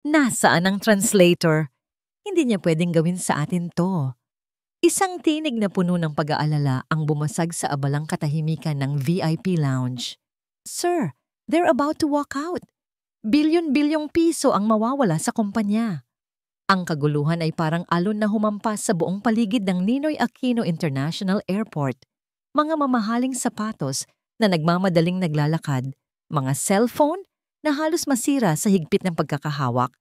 Nasaan ang translator? Hindi niya pwedeng gawin sa atin to. Isang tinig na puno ng pag-aalala ang bumasag sa abalang katahimikan ng VIP lounge. Sir, they're about to walk out. Bilyon-bilyong piso ang mawawala sa kumpanya. Ang kaguluhan ay parang alon na humampas sa buong paligid ng Ninoy Aquino International Airport. Mga mamahaling sapatos na nagmamadaling naglalakad, mga cellphone na halos masira sa higpit ng pagkakahawak,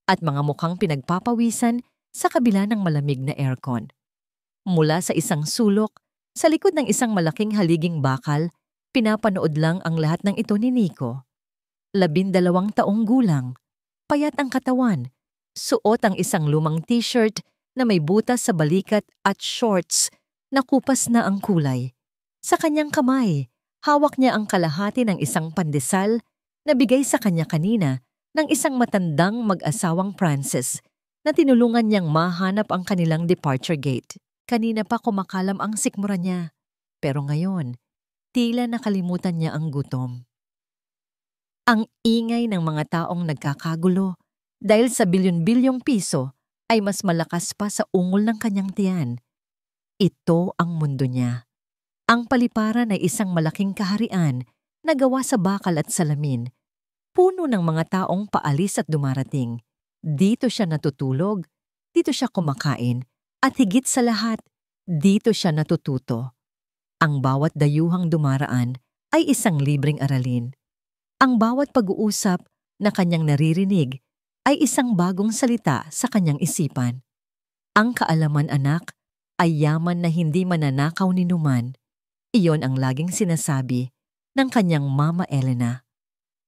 at mga mukhang pinagpapawisan sa kabila ng malamig na aircon. Mula sa isang sulok, sa likod ng isang malaking haliging bakal, pinapanood lang ang lahat ng ito ni Nico. 12 taong gulang, payat ang katawan, suot ang isang lumang t-shirt na may butas sa balikat at shorts na kupas na ang kulay. Sa kanyang kamay, hawak niya ang kalahati ng isang pandesal na bigay sa kanya kanina ng isang matandang mag-asawang Francis na tinulungan niyang mahanap ang kanilang departure gate. Kanina pa kumakalam ang sikmura niya, pero ngayon, tila nakalimutan niya ang gutom. Ang ingay ng mga taong nagkakagulo dahil sa bilyon-bilyong piso ay mas malakas pa sa ungol ng kanyang tiyan. Ito ang mundo niya. Ang paliparan ay isang malaking kaharian na gawa sa bakal at salamin. Puno ng mga taong paalis at dumarating. Dito siya natutulog, dito siya kumakain, at higit sa lahat, dito siya natututo. Ang bawat dayuhang dumaraan ay isang libreng aralin. Ang bawat pag-uusap na kanyang naririnig ay isang bagong salita sa kanyang isipan. Ang kaalaman, anak, ay yaman na hindi mananakaw ni numan. Iyon ang laging sinasabi ng kanyang Mama Elena.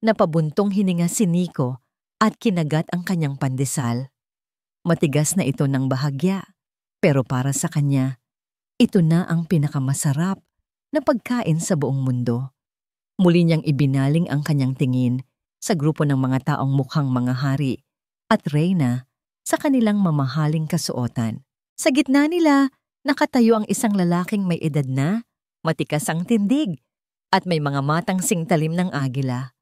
Napabuntong hininga si Nico at kinagat ang kanyang pandesal. Matigas na ito ng bahagya, pero para sa kanya, ito na ang pinakamasarap na pagkain sa buong mundo. Muli niyang ibinaling ang kanyang tingin sa grupo ng mga taong mukhang mga hari at reyna sa kanilang mamahaling kasuotan. Sa gitna nila, nakatayo ang isang lalaking may edad na, matikas ang tindig, at may mga matang singtalim ng agila.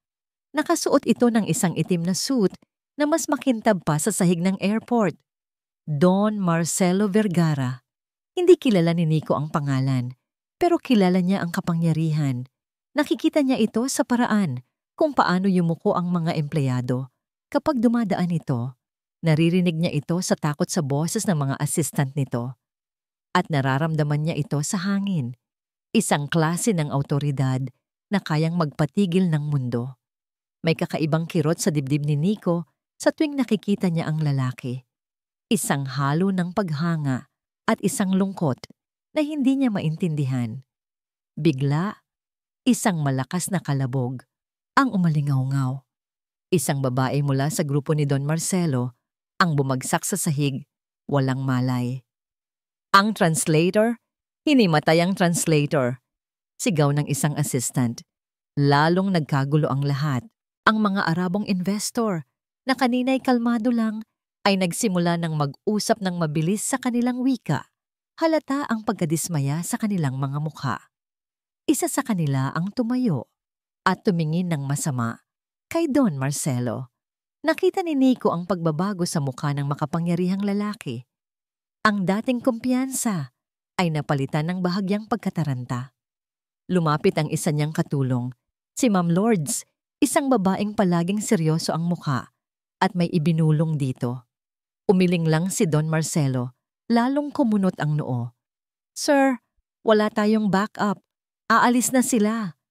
Nakasuot ito ng isang itim na suit na mas makintab pa sa sahig ng airport. Don Marcelo Vergara. Hindi kilala ni Nico ang pangalan, pero kilala niya ang kapangyarihan. Nakikita niya ito sa paraan kung paano yumuko ang mga empleyado. Kapag dumadaan ito, naririnig niya ito sa takot sa boses ng mga assistant nito. At nararamdaman niya ito sa hangin. Isang klase ng awtoridad na kayang magpatigil ng mundo. May kakaibang kirot sa dibdib ni Nico sa tuwing nakikita niya ang lalaki. Isang halo ng paghanga at isang lungkot na hindi niya maintindihan. Bigla, isang malakas na kalabog ang umalingaw-ngaw. Isang babae mula sa grupo ni Don Marcelo ang bumagsak sa sahig, walang malay. Ang translator? Hinimatay ang translator. Sigaw ng isang assistant. Lalong nagkagulo ang lahat. Ang mga Arabong investor na kanina'y kalmado lang ay nagsimula ng mag-usap ng mabilis sa kanilang wika. Halata ang pagkadismaya sa kanilang mga mukha. Isa sa kanila ang tumayo at tumingin ng masama kay Don Marcelo. Nakita ni Nico ang pagbabago sa mukha ng makapangyarihang lalaki. Ang dating kumpiyansa ay napalitan ng bahagyang pagkataranta. Lumapit ang isa niyang katulong, si Ma'am Lourdes, isang babaeng palaging seryoso ang mukha at may ibinulong dito. Umiling lang si Don Marcelo, lalong kumunot ang noo. Sir, wala tayong backup. Aalis na sila.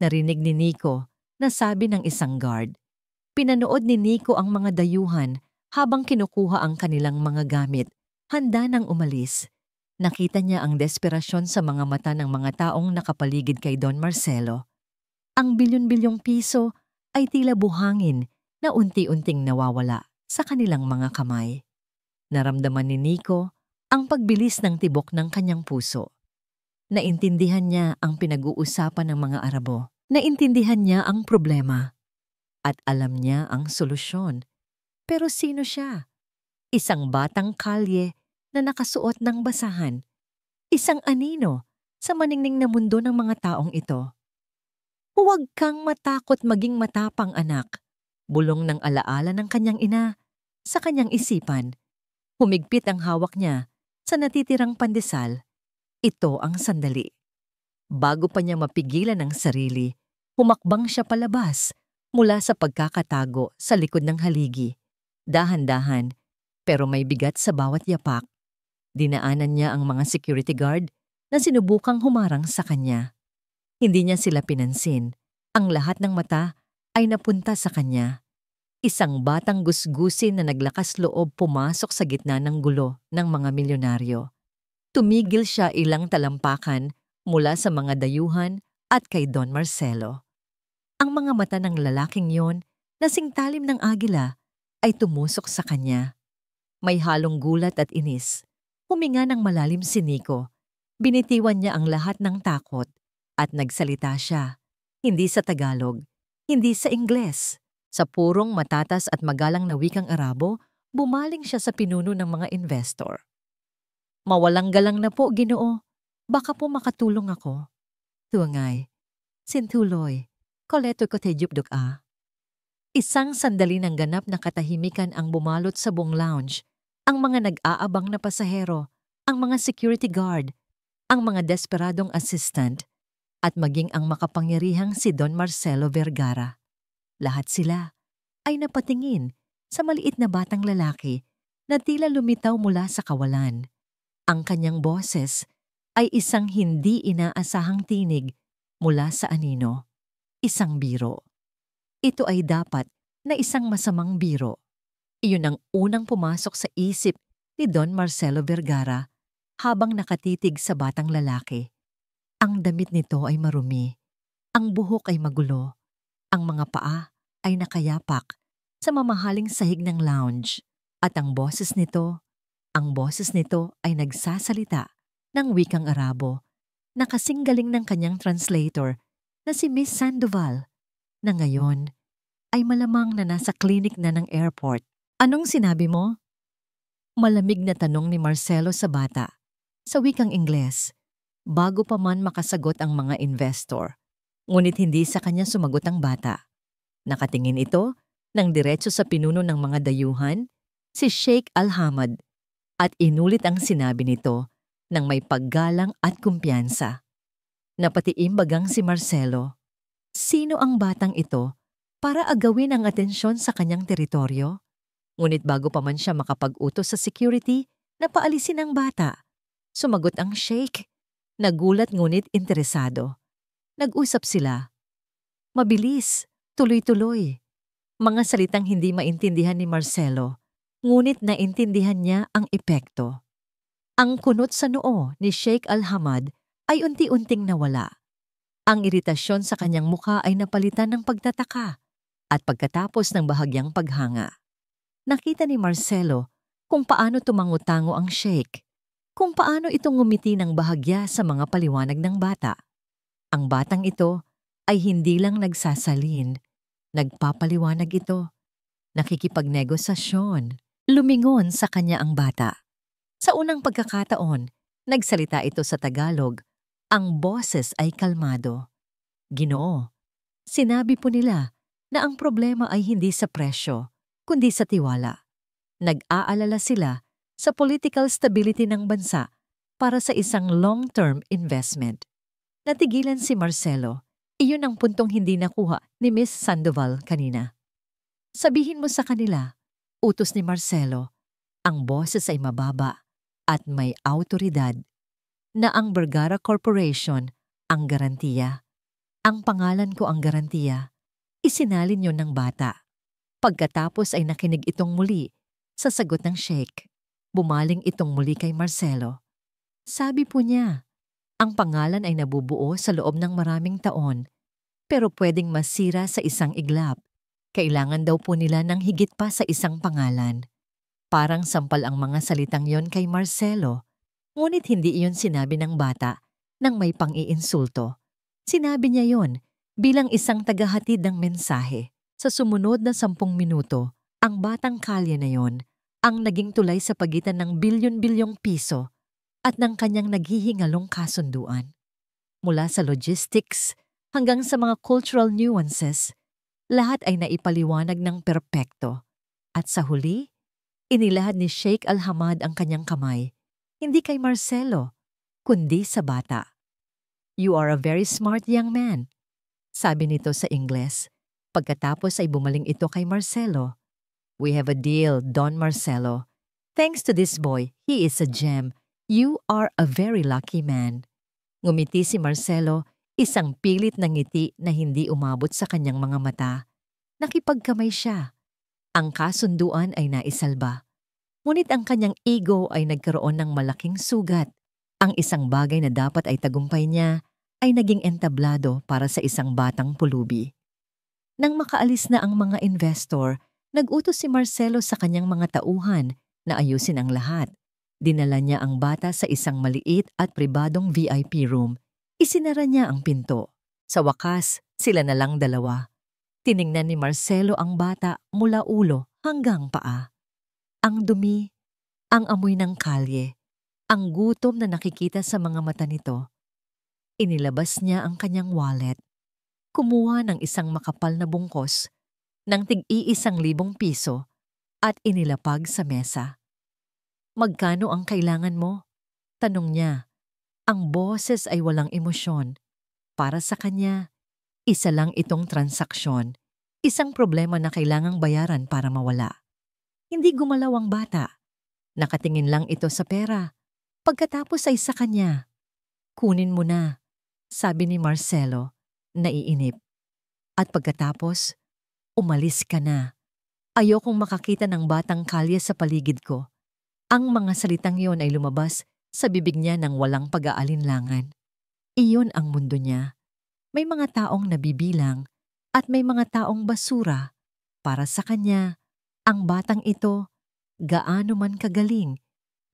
Narinig ni Nico na sabi ng isang guard. Pinanood ni Nico ang mga dayuhan habang kinukuha ang kanilang mga gamit, handa nang umalis. Nakita niya ang desperasyon sa mga mata ng mga taong nakapaligid kay Don Marcelo. Ang bilyon-bilyong piso ay tila buhangin na unti-unting nawawala sa kanilang mga kamay. Naramdaman ni Nico ang pagbilis ng tibok ng kanyang puso. Naintindihan niya ang pinag-uusapan ng mga Arabo. Naintindihan niya ang problema. At alam niya ang solusyon. Pero sino siya? Isang batang kalye na nakasuot ng basahan. Isang anino sa maningning na mundo ng mga taong ito. Huwag kang matakot maging matapang, anak. Bulong ng alaala ng kanyang ina Sa kanyang isipan, humigpit ang hawak niya sa natitirang pandesal. Ito ang sandali. Bago pa niya mapigilan ang sarili, humakbang siya palabas mula sa pagkakatago sa likod ng haligi. Dahan-dahan, pero may bigat sa bawat yapak. Dinaanan niya ang mga security guard na sinubukang humarang sa kanya. Hindi niya sila pinansin. Ang lahat ng mata ay napunta sa kanya. Isang batang gusgusin na naglakas loob pumasok sa gitna ng gulo ng mga milyonaryo. Tumigil siya ilang talampakan mula sa mga dayuhan at kay Don Marcelo. Ang mga mata ng lalaking yon na singtalim ng agila ay tumusok sa kanya. May halong gulat at inis. Huminga ng malalim si Nico. Binitiwan niya ang lahat ng takot at nagsalita siya. Hindi sa Tagalog, hindi sa Ingles. Sa purong matatas at magalang na wikang Arabo, bumaling siya sa pinuno ng mga investor. Mawalang galang na po, Ginoo. Baka po makatulong ako. Tuangay. Sintuloy. Koleto ko tejupduk a. Isang sandali ng ganap na katahimikan ang bumalot sa buong lounge. Ang mga nag-aabang na pasahero, ang mga security guard, ang mga desperadong assistant, at maging ang makapangyarihang si Don Marcelo Vergara. Lahat sila ay napatingin sa maliit na batang lalaki na tila lumitaw mula sa kawalan. Ang kanyang boses ay isang hindi inaasahang tinig mula sa anino. Isang biro. Ito ay dapat na isang masamang biro. Iyon ang unang pumasok sa isip ni Don Marcelo Vergara habang nakatitig sa batang lalaki. Ang damit nito ay marumi. Ang buhok ay magulo. Ang mga paa ay nakayapak sa mamahaling sahig ng lounge. At ang boses nito ay nagsasalita ng wikang Arabo na kasing galing ng kanyang translator na si Miss Sandoval na ngayon ay malamang na nasa klinik na ng airport. Anong sinabi mo? Malamig na tanong ni Marcelo sa bata sa wikang Ingles bago pa man makasagot ang mga investor. Ngunit hindi sa kanya sumagot ang bata. Nakatingin ito ng diretso sa pinuno ng mga dayuhan, si Sheikh Al-Hamad, at inulit ang sinabi nito ng may paggalang at kumpiyansa. Napatiimbagang si Marcelo. Sino ang batang ito para agawin ang atensyon sa kanyang teritoryo? Ngunit bago pa man siya makapag-utos sa security na paalisin ang bata, sumagot ang Sheikh. Nagulat ngunit interesado. Nag-usap sila. Mabilis, tuloy-tuloy. Mga salitang hindi maintindihan ni Marcelo, ngunit naintindihan niya ang epekto. Ang kunot sa noo ni Sheikh Al-Hamad ay unti-unting nawala. Ang iritasyon sa kanyang mukha ay napalitan ng pagtataka at pagkatapos ng bahagyang paghanga. Nakita ni Marcelo kung paano tumango-tango ang Sheikh, kung paano ito ngumiti ng bahagya sa mga paliwanag ng bata. Ang batang ito ay hindi lang nagsasalin, nagpapaliwanag ito. Nakikipagnegosasyon. Lumingon sa kanya ang bata. Sa unang pagkakataon, nagsalita ito sa Tagalog. Ang boses ay kalmado. Ginoo, sinabi po nila na ang problema ay hindi sa presyo, kundi sa tiwala. Nag-aalala sila sa political stability ng bansa para sa isang long-term investment. Natigilan si Marcelo. Iyon ang puntong hindi nakuha ni Miss Sandoval kanina. Sabihin mo sa kanila, utos ni Marcelo, ang boses ay mababa at may autoridad, na ang Vergara Corporation ang garantiya. Ang pangalan ko ang garantiya. Isinalin yon ng bata. Pagkatapos ay nakinig itong muli sa sagot ng Sheikh. Bumaling itong muli kay Marcelo. Sabi po niya, ang pangalan ay nabubuo sa loob ng maraming taon, pero pwedeng masira sa isang iglap. Kailangan daw po nila ng higit pa sa isang pangalan. Parang sampal ang mga salitang yon kay Marcelo, ngunit hindi iyon sinabi ng bata nang may pang-iinsulto. Sinabi niya yon bilang isang tagahatid ng mensahe. Sa sumunod na 10 minuto, ang batang kalye na yon ang naging tulay sa pagitan ng bilyon-bilyong piso at ng kanyang naghihingalong kasunduan. Mula sa logistics hanggang sa mga cultural nuances, lahat ay naipaliwanag ng perpekto. At sa huli, Inilahad ni Sheikh Al-Hamad ang kanyang kamay, hindi kay Marcelo, kundi sa bata. "You are a very smart young man," sabi nito sa Ingles. Pagkatapos ay bumaling ito kay Marcelo. "We have a deal, Don Marcelo. Thanks to this boy, he is a gem. You are a very lucky man." Ngumiti si Marcelo, isang pilit na ngiti na hindi umabot sa kanyang mga mata. Nakipagkamay siya. Ang kasunduan ay naisalba. Ngunit ang kanyang ego ay nagkaroon ng malaking sugat. Ang isang bagay na dapat ay tagumpay niya ay naging entablado para sa isang batang pulubi. Nang makaalis na ang mga investor, nag-utos si Marcelo sa kanyang mga tauhan na ayusin ang lahat. Dinala niya ang bata sa isang maliit at pribadong VIP room. Isinara niya ang pinto. Sa wakas, sila na lang dalawa. Tiningnan ni Marcelo ang bata mula ulo hanggang paa. Ang dumi, ang amoy ng kalye, ang gutom na nakikita sa mga mata nito. Inilabas niya ang kanyang wallet. Kumuha ng isang makapal na bungkos ng tig-1,000 piso at inilapag sa mesa. "Magkano ang kailangan mo?" tanong niya. Ang boses ay walang emosyon. Para sa kanya, isa lang itong transaksyon, isang problema na kailangang bayaran para mawala. Hindi gumalaw ang bata. Nakatingin lang ito sa pera. Pagkatapos ay sa kanya. "Kunin mo na," sabi ni Marcelo, naiinip. At pagkatapos, "Umalis ka na. Ayokong makakita ng batang kalye sa paligid ko." Ang mga salitang yon ay lumabas sa bibig niya ng walang pag-aalinlangan. Iyon ang mundo niya. May mga taong nabibilang at may mga taong basura. Para sa kanya, ang batang ito, gaano man kagaling,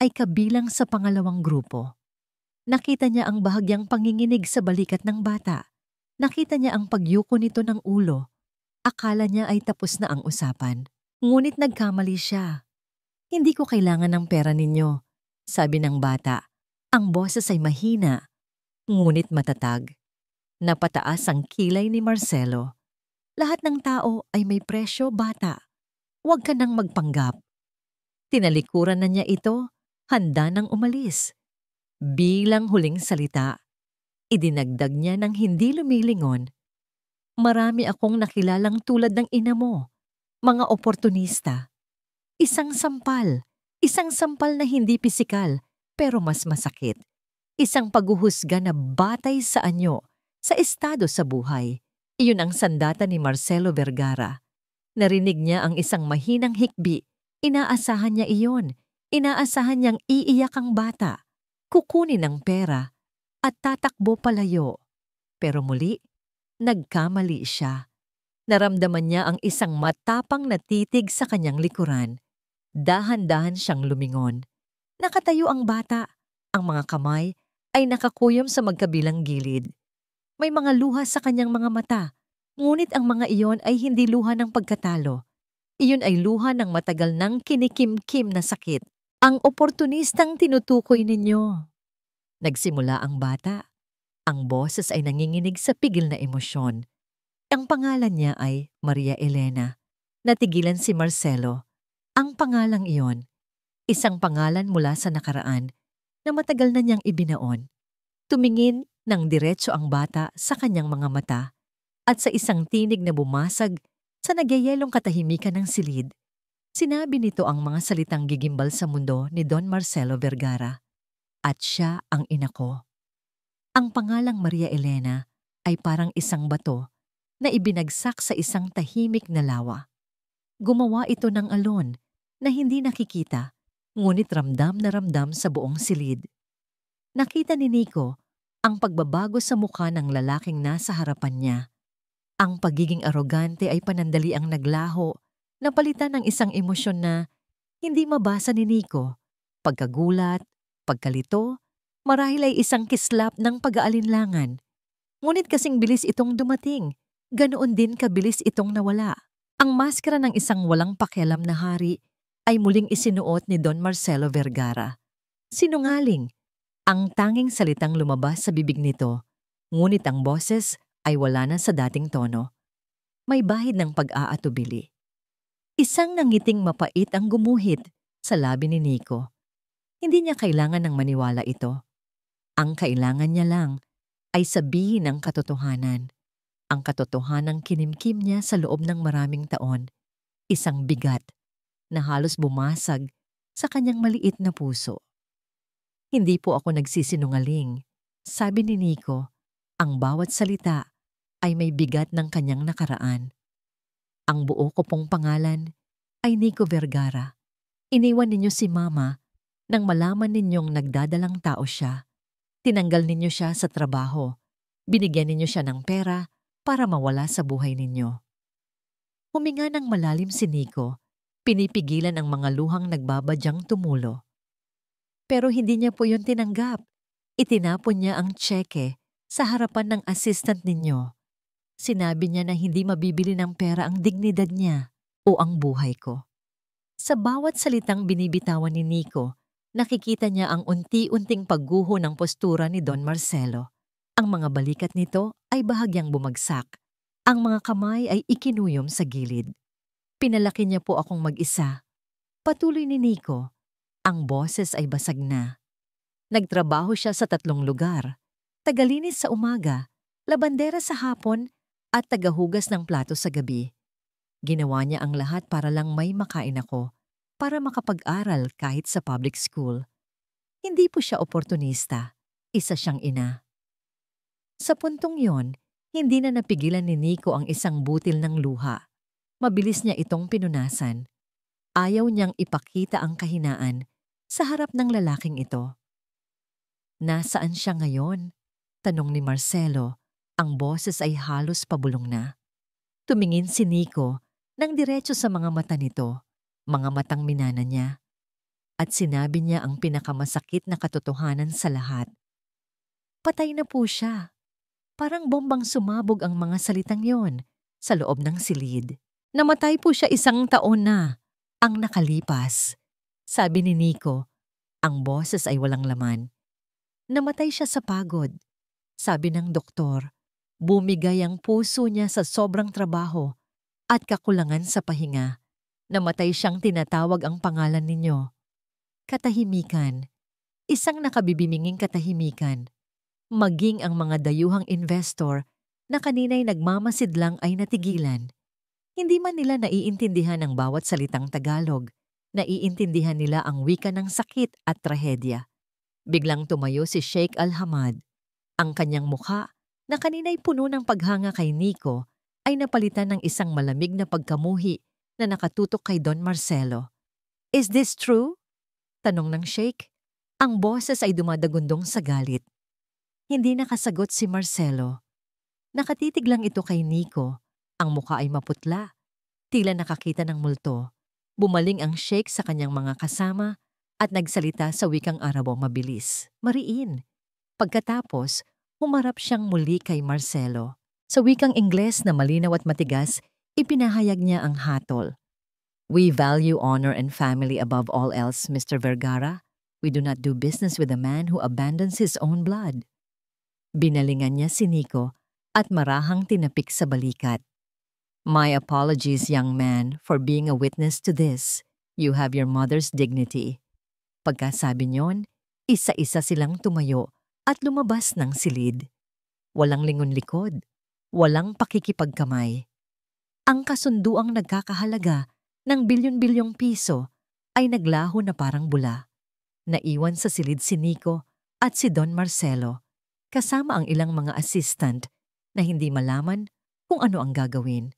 ay kabilang sa pangalawang grupo. Nakita niya ang bahagyang panginginig sa balikat ng bata. Nakita niya ang pagyuko nito ng ulo. Akala niya ay tapos na ang usapan. Ngunit nagkamali siya. "Hindi ko kailangan ng pera ninyo," sabi ng bata. Ang boses ay mahina, ngunit matatag. Napataas ang kilay ni Marcelo. "Lahat ng tao ay may presyo, bata. Huwag ka nang magpanggap." Tinalikuran na niya ito, handa nang umalis. Bilang huling salita, idinagdag niya ng hindi lumilingon, "Marami akong nakilalang tulad ng ina mo, mga oportunista. Isang sampal na hindi pisikal pero mas masakit. Isang paghuhusga na batay sa anyo, sa estado sa buhay." Iyon ang sandata ni Marcelo Vergara. Narinig niya ang isang mahinang hikbi. Inaasahan niya iyon. Inaasahan niyang iiyak ang bata, kukunin ang pera, at tatakbo palayo. Pero muli, nagkamali siya. Naramdaman niya ang isang matapang na titig sa kanyang likuran. Dahan-dahan siyang lumingon. Nakatayo ang bata. Ang mga kamay ay nakakuyom sa magkabilang gilid. May mga luha sa kanyang mga mata, ngunit ang mga iyon ay hindi luha ng pagkatalo. Iyon ay luha ng matagal nang kinikimkim na sakit. "Ang oportunistang tinutukoy ninyo." Nagsimula ang bata. Ang boses ay nanginginig sa pigil na emosyon. Ang pangalan niya ay Maria Elena. Natigilan si Marcelo. Ang pangalang iyon, isang pangalan mula sa nakaraan na matagal na niyang ibinaon. Tumingin ng diretso ang bata sa kanyang mga mata at sa isang tinig na bumasag sa nagyayelong katahimikan ng silid, sinabi nito ang mga salitang gigimbal sa mundo ni Don Marcelo Vergara. "At siya ang ina ko." Ang pangalang Maria Elena ay parang isang bato na ibinagsak sa isang tahimik na lawa. Gumawa ito ng alon na hindi nakikita, ngunit ramdam na ramdam sa buong silid. Nakita ni Nico ang pagbabago sa mukha ng lalaking nasa harapan niya. Ang pagiging arogante ay panandali ang naglaho, napalitan ng isang emosyon na hindi mabasa ni Nico. Pagkagulat, pagkalito, marahil ay isang kislap ng pag-aalinlangan. Ngunit kasing bilis itong dumating, ganoon din kabilis itong nawala. Ang maskara ng isang walang pakialam na hari ay muling isinuot ni Don Marcelo Vergara. Sinungaling, ang tanging salitang lumabas sa bibig nito, ngunit ang boses ay wala na sa dating tono. May bahid ng pag-aatubili. Isang nangiting mapait ang gumuhit, sa labi ni Nico. Hindi niya kailangan ng maniwala ito. Ang kailangan niya lang ay sabihin ang katotohanan. Ang katotohanang kinimkim niya sa loob ng maraming taon. Isang bigat na halos bumasag sa kanyang maliit na puso. Hindi po ako nagsisinungaling. Sabi ni Nico, ang bawat salita ay may bigat ng kanyang nakaraan. Ang buo ko pong pangalan ay Nico Vergara. Iniwan ninyo si Mama nang malaman ninyong nagdadalang tao siya. Tinanggal ninyo siya sa trabaho. Binigyan ninyo siya ng pera para mawala sa buhay ninyo. Huminga ng malalim si Nico. Pinipigilan ang mga luhang nagbabadyang tumulo. Pero hindi niya po yun tinanggap. Itinapon niya ang tseke sa harapan ng assistant ninyo. Sinabi niya na hindi mabibili ng pera ang dignidad niya o ang buhay ko. Sa bawat salitang binibitawan ni Nico, nakikita niya ang unti-unting pagguho ng postura ni Don Marcelo. Ang mga balikat nito ay bahagyang bumagsak. Ang mga kamay ay ikinuyom sa gilid. Pinalaki niya po akong mag-isa. Patuloy ni Nico. Ang boses ay basag na. Nagtrabaho siya sa 3 lugar. Tagalinis sa umaga, labandera sa hapon, at tagahugas ng plato sa gabi. Ginawa niya ang lahat para lang may makain ako, para makapag-aral kahit sa public school. Hindi po siya oportunista. Isa siyang ina. Sa puntong yon, hindi na napigilan ni Nico ang isang butil ng luha. Mabilis niya itong pinunasan. Ayaw niyang ipakita ang kahinaan sa harap ng lalaking ito. Nasaan siya ngayon? Tanong ni Marcelo. Ang boses ay halos pabulong na. Tumingin si Nico nang diretso sa mga mata nito, mga matang minana niya. At sinabi niya ang pinakamasakit na katotohanan sa lahat. Patay na po siya. Parang bombang sumabog ang mga salitang yon sa loob ng silid. Namatay po siya 1 taon na ang nakalipas. Sabi ni Nico, ang boses ay walang laman. Namatay siya sa pagod. Sabi ng doktor, bumigay ang puso niya sa sobrang trabaho at kakulangan sa pahinga. Namatay siyang tinatawag ang pangalan ninyo. Katahimikan. Isang nakabibiminging katahimikan. Maging ang mga dayuhang investor na kanina'y nagmamasid lang ay natigilan. Hindi man nila naiintindihan ang bawat salitang Tagalog. Naiintindihan nila ang wika ng sakit at trahedya. Biglang tumayo si Sheikh Al-Hamad. Ang kanyang mukha, na kanina'y puno ng paghanga kay Nico, ay napalitan ng isang malamig na pagkamuhi na nakatutok kay Don Marcelo. Is this true? Tanong ng Sheikh. Ang boses ay dumadagundong sa galit. Hindi nakasagot si Marcelo. Nakatitig lang ito kay Nico. Ang mukha ay maputla. Tila nakakita ng multo. Bumaling ang Sheikh sa kanyang mga kasama at nagsalita sa wikang Arabo mabilis, mariin. Pagkatapos, humarap siyang muli kay Marcelo. Sa wikang Ingles na malinaw at matigas, ipinahayag niya ang hatol. We value honor and family above all else, Mr. Vergara. We do not do business with a man who abandons his own blood. Binalingan niya si Nico at marahang tinapik sa balikat. My apologies, young man, for being a witness to this. You have your mother's dignity. Pagkasabi niyon, isa-isa silang tumayo at lumabas ng silid. Walang lingon-likod, walang pakikipagkamay. Ang kasunduang nagkakahalaga ng bilyon-bilyong piso ay naglaho na parang bula. Naiwan sa silid si Nico at si Don Marcelo, kasama ang ilang mga assistant na hindi malaman kung ano ang gagawin.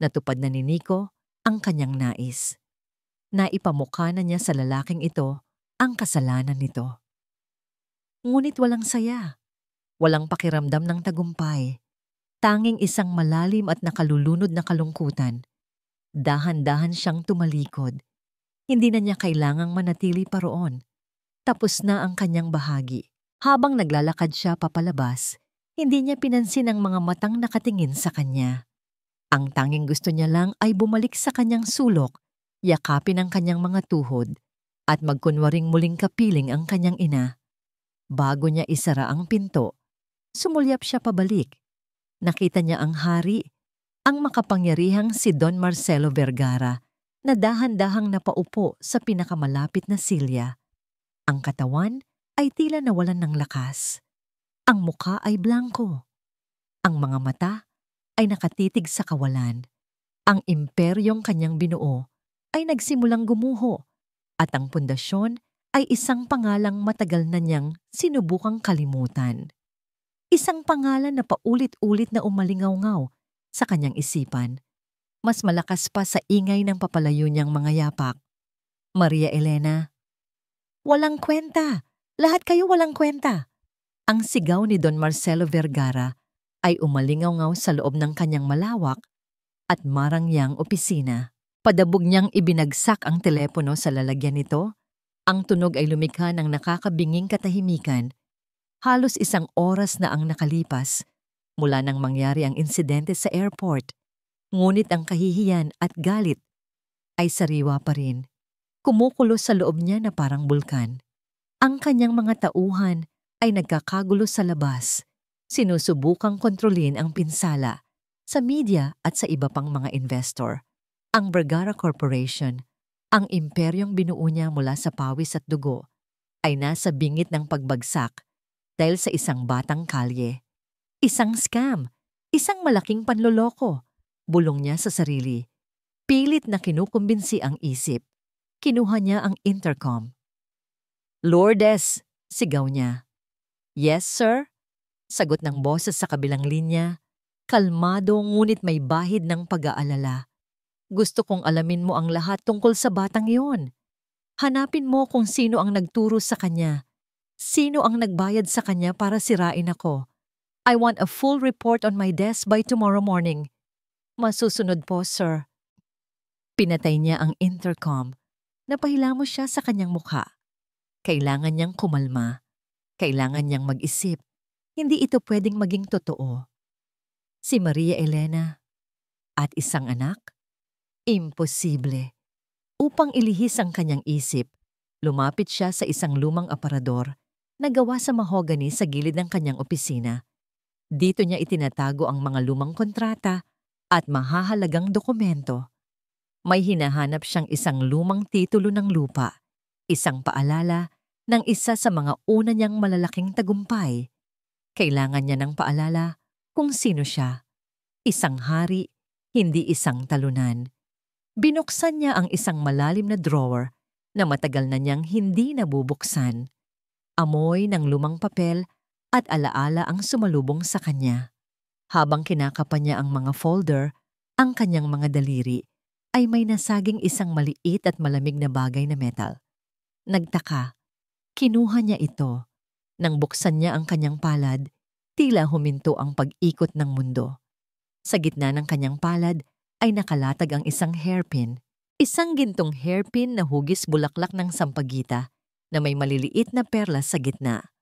Natupad na ni Nico ang kanyang nais. Naipamukha na niya sa lalaking ito ang kasalanan nito. Ngunit walang saya, walang pakiramdam ng tagumpay, tanging isang malalim at nakalulunod na kalungkutan. Dahan-dahan siyang tumalikod. Hindi na niya kailangang manatili pa roon. Tapos na ang kanyang bahagi. Habang naglalakad siya papalabas, hindi niya pinansin ang mga matang nakatingin sa kanya. Ang tanging gusto niya lang ay bumalik sa kanyang sulok, yakapin ang kanyang mga tuhod, at magkunwaring muling kapiling ang kanyang ina. Bago niya isara ang pinto, sumulyap siya pabalik. Nakita niya ang hari, ang makapangyarihang si Don Marcelo Vergara, na dahan-dahang napaupo sa pinakamalapit na silya. Ang katawan ay tila nawalan ng lakas. Ang mukha ay blanko. Ang mga mata ay nakatitig sa kawalan. Ang imperyong kanyang binuo ay nagsimulang gumuho at ang pundasyon ay isang pangalang matagal na niyang sinubukang kalimutan. Isang pangalan na paulit-ulit na umalingaw-ngaw sa kanyang isipan. Mas malakas pa sa ingay ng papalayo niyang mga yapak. Maria Elena. Walang kwenta! Lahat kayo walang kwenta! Ang sigaw ni Don Marcelo Vergara ay umalingaw-ngaw sa loob ng kanyang malawak at marangyang opisina. Padabog niyang ibinagsak ang telepono sa lalagyan nito. Ang tunog ay lumikha ng nakakabinging katahimikan. Halos 1 oras na ang nakalipas mula nang mangyari ang insidente sa airport. Ngunit ang kahihiyan at galit ay sariwa pa rin. Kumukulo sa loob niya na parang bulkan. Ang kanyang mga tauhan ay nagkakagulo sa labas. Sinusubukang kontrolin ang pinsala sa media at sa iba pang mga investor. Ang Vergara Corporation, ang imperyong binuo niya mula sa pawis at dugo, ay nasa bingit ng pagbagsak dahil sa isang batang kalye. Isang scam, isang malaking panloloko. Bulong niya sa sarili. Pilit na kinukumbinsi ang isip. Kinuha niya ang intercom. Lourdes! Sigaw niya. Yes, sir? Sagot ng boses sa kabilang linya. Kalmado ngunit may bahid ng pag-aalala. Gusto kong alamin mo ang lahat tungkol sa batang iyon. Hanapin mo kung sino ang nagturo sa kanya. Sino ang nagbayad sa kanya para sirain ako. I want a full report on my desk by tomorrow morning. Masusunod po, sir. Pinatay niya ang intercom. Napahilamos siya sa kanyang mukha. Kailangan niyang kumalma. Kailangan niyang mag-isip. Hindi ito pwedeng maging totoo. Si Maria Elena at isang anak? Imposible. Upang ilihis ang kanyang isip, lumapit siya sa isang lumang aparador na gawa sa mahogany sa gilid ng kanyang opisina. Dito niya itinatago ang mga lumang kontrata at mahahalagang dokumento. May hinahanap siyang isang lumang titulo ng lupa, isang paalala ng isa sa mga una niyang malalaking tagumpay. Kailangan niya ng paalala kung sino siya. Isang hari, hindi isang talunan. Binuksan niya ang isang malalim na drawer na matagal na niyang hindi nabubuksan. Amoy ng lumang papel at alaala ang sumalubong sa kanya. Habang kinakapan niya ang mga folder, ang kanyang mga daliri ay may nasaging isang maliit at malamig na bagay na metal. Nagtaka. Kinuha niya ito. Nang buksan niya ang kanyang palad, tila huminto ang pag-ikot ng mundo. Sa gitna ng kanyang palad ay nakalatag ang isang hairpin. Isang gintong hairpin na hugis bulaklak ng sampagita na may maliliit na perlas sa gitna.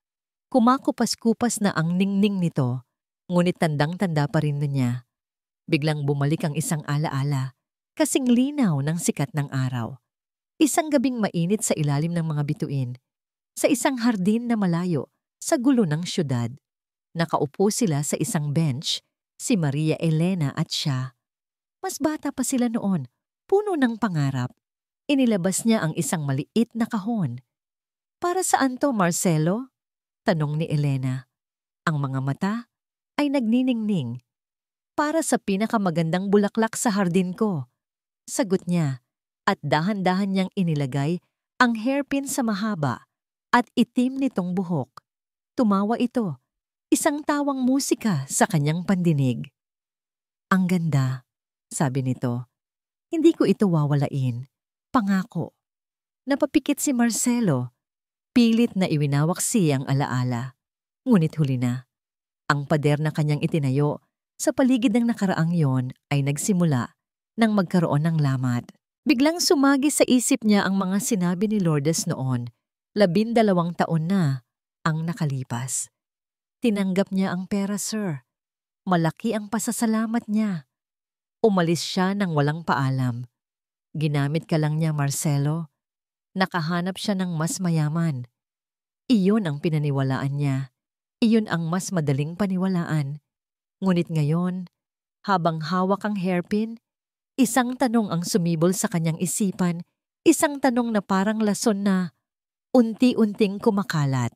Kumakupas-kupas na ang ningning nito, ngunit tandang-tanda pa rin niya. Biglang bumalik ang isang alaala, kasing linaw ng sikat ng araw. Isang gabing mainit sa ilalim ng mga bituin, sa isang hardin na malayo, sa gulo ng syudad. Nakaupo sila sa isang bench, si Maria Elena at siya. Mas bata pa sila noon, puno ng pangarap. Inilabas niya ang isang maliit na kahon. Para saan to, Marcelo? Tanong ni Elena. Ang mga mata ay nagniningning. Para sa pinakamagandang bulaklak sa hardin ko. Sagot niya, at dahan-dahan niyang inilagay ang hairpin sa mahaba at itim nitong buhok. Tumawa ito, isang tawang musika sa kanyang pandinig. Ang ganda, sabi nito. Hindi ko ito wawalain. Pangako. Napapikit si Marcelo. Pilit na iwinawak siya ang alaala. Ngunit huli na. Ang pader na kanyang itinayo sa paligid ng nakaraang yon ay nagsimula nang magkaroon ng lamat. Biglang sumagi sa isip niya ang mga sinabi ni Lourdes noon. 12 taon na ang nakalipas. Tinanggap niya ang pera, sir. Malaki ang pasasalamat niya. Umalis siya nang walang paalam. Ginamit ka lang niya, Marcelo. Nakahanap siya ng mas mayaman. Iyon ang pinaniwalaan niya. Iyon ang mas madaling paniwalaan. Ngunit ngayon, habang hawak ang hairpin, Isang tanong ang sumibol sa kanyang isipan, isang tanong na parang lason na unti-unting kumakalat.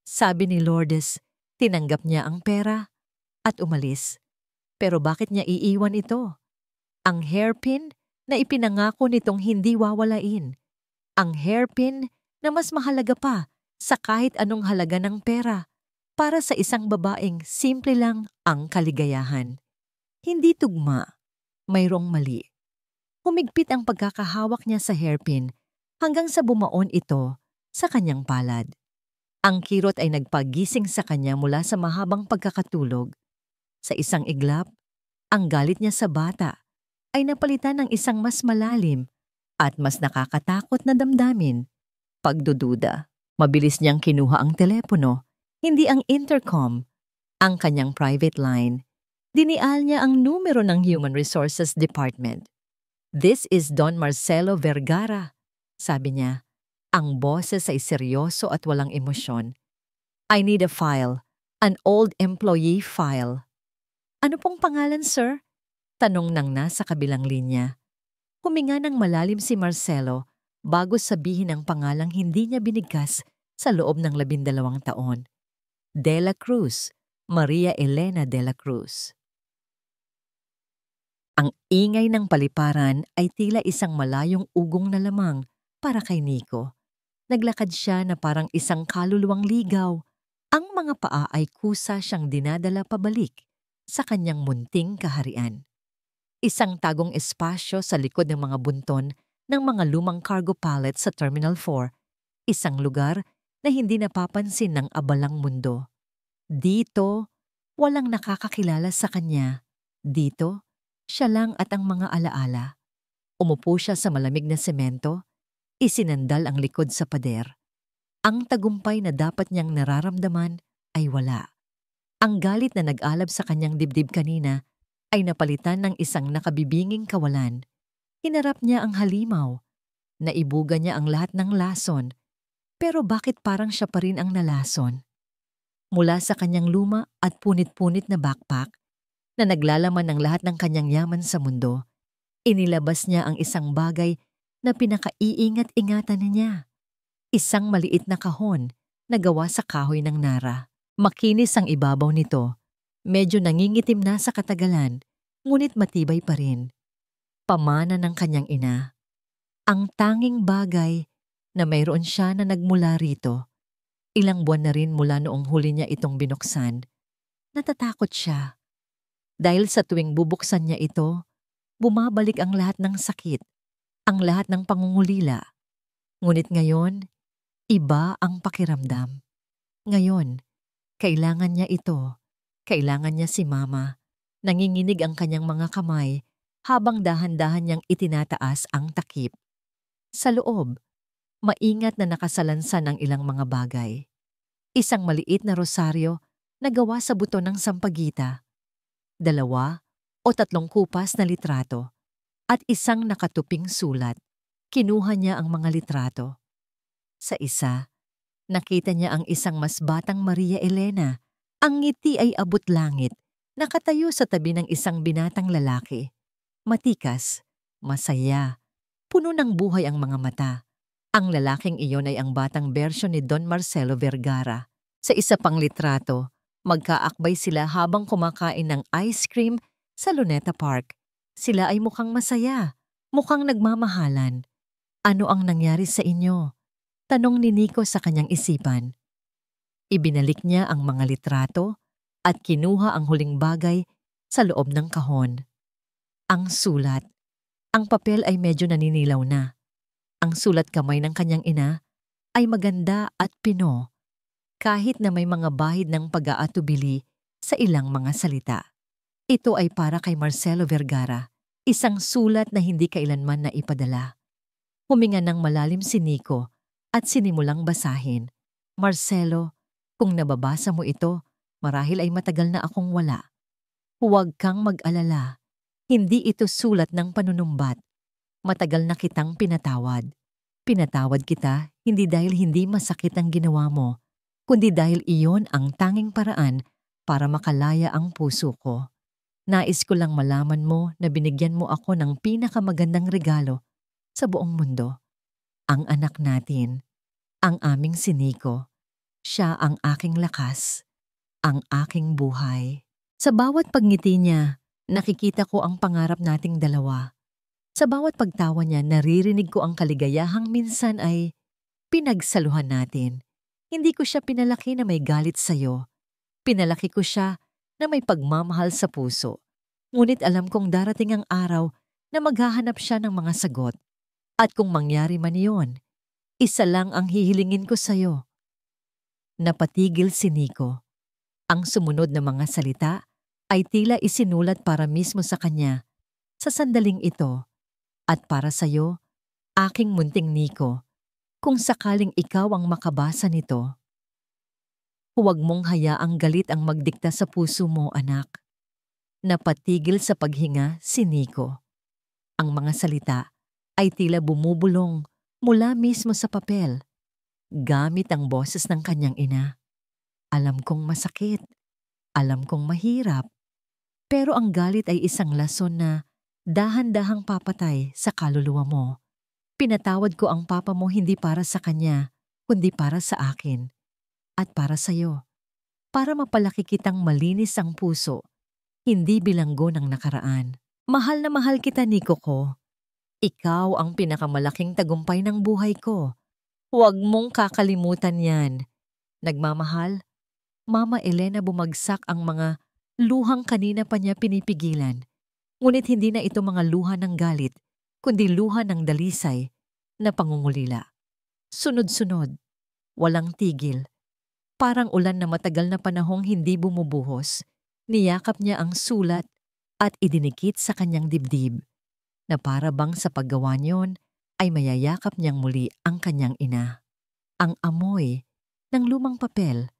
Sabi ni Lourdes, tinanggap niya ang pera at umalis. Pero bakit niya iiwan ito? Ang hairpin na ipinangako nitong hindi wawalain. Ang hairpin na mas mahalaga pa sa kahit anong halaga ng pera para sa isang babaeng simple lang ang kaligayahan. Hindi tugma, mayroong mali. Humigpit ang pagkakahawak niya sa hairpin hanggang sa bumaon ito sa kanyang palad. Ang kirot ay nagpagising sa kanya mula sa mahabang pagkakatulog. Sa isang iglap, ang galit niya sa bata ay napalitan ng isang mas malalim at mas nakakatakot na damdamin. Pagdududa. Mabilis niyang kinuha ang telepono, hindi ang intercom, ang kanyang private line. Dinial niya ang numero ng Human Resources Department. "This is Don Marcelo Vergara," sabi niya. Ang boses ay seryoso at walang emosyon. "I need a file, an old employee file." "Ano pong pangalan, sir?" tanong ng nasa kabilang linya. Huminga ng malalim si Marcelo bago sabihin ang pangalang hindi niya binigkas sa loob ng 12 taon. De la Cruz, Maria Elena de la Cruz. Ang ingay ng paliparan ay tila isang malayong ugong na lamang para kay Nico. Naglakad siya na parang isang kaluluwang ligaw. Ang mga paa ay kusa siyang dinadala pabalik sa kanyang munting kaharian. Isang tagong espasyo sa likod ng mga bunton ng mga lumang cargo pallet sa Terminal 4, isang lugar na hindi napapansin ng abalang mundo. Dito, walang nakakakilala sa kanya. Dito, siya lang at ang mga alaala. Umupo siya sa malamig na semento, isinandal ang likod sa pader. Ang tagumpay na dapat niyang nararamdaman ay wala. Ang galit na nag-alab sa kanyang dibdib kanina ay napalitan ng isang nakabibinging kawalan. Hinarap niya ang halimaw. Naibuga niya ang lahat ng lason. Pero bakit parang siya pa rin ang nalason? Mula sa kanyang luma at punit-punit na backpack na naglalaman ng lahat ng kanyang yaman sa mundo, inilabas niya ang isang bagay na pinakaiingat-ingatan niya. Isang maliit na kahon na gawa sa kahoy ng nara. Makinis ang ibabaw nito. Medyo nangingitim na sa katagalan, ngunit matibay pa rin. Pamana ng kanyang ina. Ang tanging bagay na mayroon siya na nagmula rito. Ilang buwan na rin mula noong huli niya itong binuksan. Natatakot siya. Dahil sa tuwing bubuksan niya ito, bumabalik ang lahat ng sakit, ang lahat ng pangungulila. Ngunit ngayon, iba ang pakiramdam. Ngayon, kailangan niya ito. Kailangan niya si Mama. Nanginginig ang kanyang mga kamay habang dahan-dahan niyang itinataas ang takip. Sa loob, maingat na nakasalansan ang ilang mga bagay. Isang maliit na rosaryo na gawa sa buto ng sampagita, 2 o 3 kupas na litrato, at isang nakatuping sulat. Kinuha niya ang mga litrato. Sa isa, nakita niya ang isang mas batang Maria Elena. Ang ngiti ay abot langit, nakatayo sa tabi ng isang binatang lalaki. Matikas, masaya, puno ng buhay ang mga mata. Ang lalaking iyon ay ang batang bersyon ni Don Marcelo Vergara. Sa isa pang litrato, magkaakbay sila habang kumakain ng ice cream sa Luneta Park. Sila ay mukhang masaya, mukhang nagmamahalan. "Ano ang nangyari sa inyo?" tanong ni Nico sa kanyang isipan. Ibinalik niya ang mga litrato at kinuha ang huling bagay sa loob ng kahon. Ang sulat. Ang papel ay medyo naninilaw na. Ang sulat kamay ng kanyang ina ay maganda at pino, kahit na may mga bahid ng pag-aatubili sa ilang mga salita. Ito ay para kay Marcelo Vergara, isang sulat na hindi kailanman na ipadala. Huminga ng malalim si Nico at sinimulang basahin. "Marcelo, kung nababasa mo ito, marahil ay matagal na akong wala. Huwag kang mag-alala. Hindi ito sulat ng panunumbat. Matagal na kitang pinatawad. Pinatawad kita hindi dahil hindi masakit ang ginawa mo, kundi dahil iyon ang tanging paraan para makalaya ang puso ko. Nais ko lang malaman mo na binigyan mo ako ng pinakamagandang regalo sa buong mundo. Ang anak natin, ang aming si Nico. Siya ang aking lakas, ang aking buhay. Sa bawat pagngiti niya, nakikita ko ang pangarap nating dalawa. Sa bawat pagtawa niya, naririnig ko ang kaligayahang minsan ay pinagsaluhan natin. Hindi ko siya pinalaki na may galit sa'yo. Pinalaki ko siya na may pagmamahal sa puso. Ngunit alam kong darating ang araw na maghahanap siya ng mga sagot. At kung mangyari man iyon, isa lang ang hihilingin ko sa'yo. Napatigil si Nico. Ang sumunod na mga salita ay tila isinulat para mismo sa kanya sa sandaling ito. At para sa'yo, aking munting Nico, kung sakaling ikaw ang makabasa nito, huwag mong hayaang galit ang magdikta sa puso mo, anak. Napatigil sa paghinga si Nico. Ang mga salita ay tila bumubulong mula mismo sa papel, gamit ang boses ng kanyang ina. Alam kong masakit, alam kong mahirap, pero ang galit ay isang lason na dahan-dahang papatay sa kaluluwa mo. Pinatawad ko ang papa mo hindi para sa kanya, kundi para sa akin at para sa'yo. Para mapalaki kitang malinis ang puso, hindi bilanggo ng nakaraan. Mahal na mahal kita, Nico ko. Ikaw ang pinakamalaking tagumpay ng buhay ko. Huwag mong kakalimutan yan. Nagmamahal, Mama Elena. Bumagsak ang mga luhang kanina pa niya pinipigilan. Ngunit hindi na ito mga luha ng galit, kundi luha ng dalisay na pangungulila. Sunod-sunod, walang tigil. Parang ulan na matagal na panahong hindi bumubuhos, niyakap niya ang sulat at idinikit sa kanyang dibdib, na para bang sa paggawa niyon ay mayayakap niyang muli ang kanyang ina. Ang amoy ng lumang papel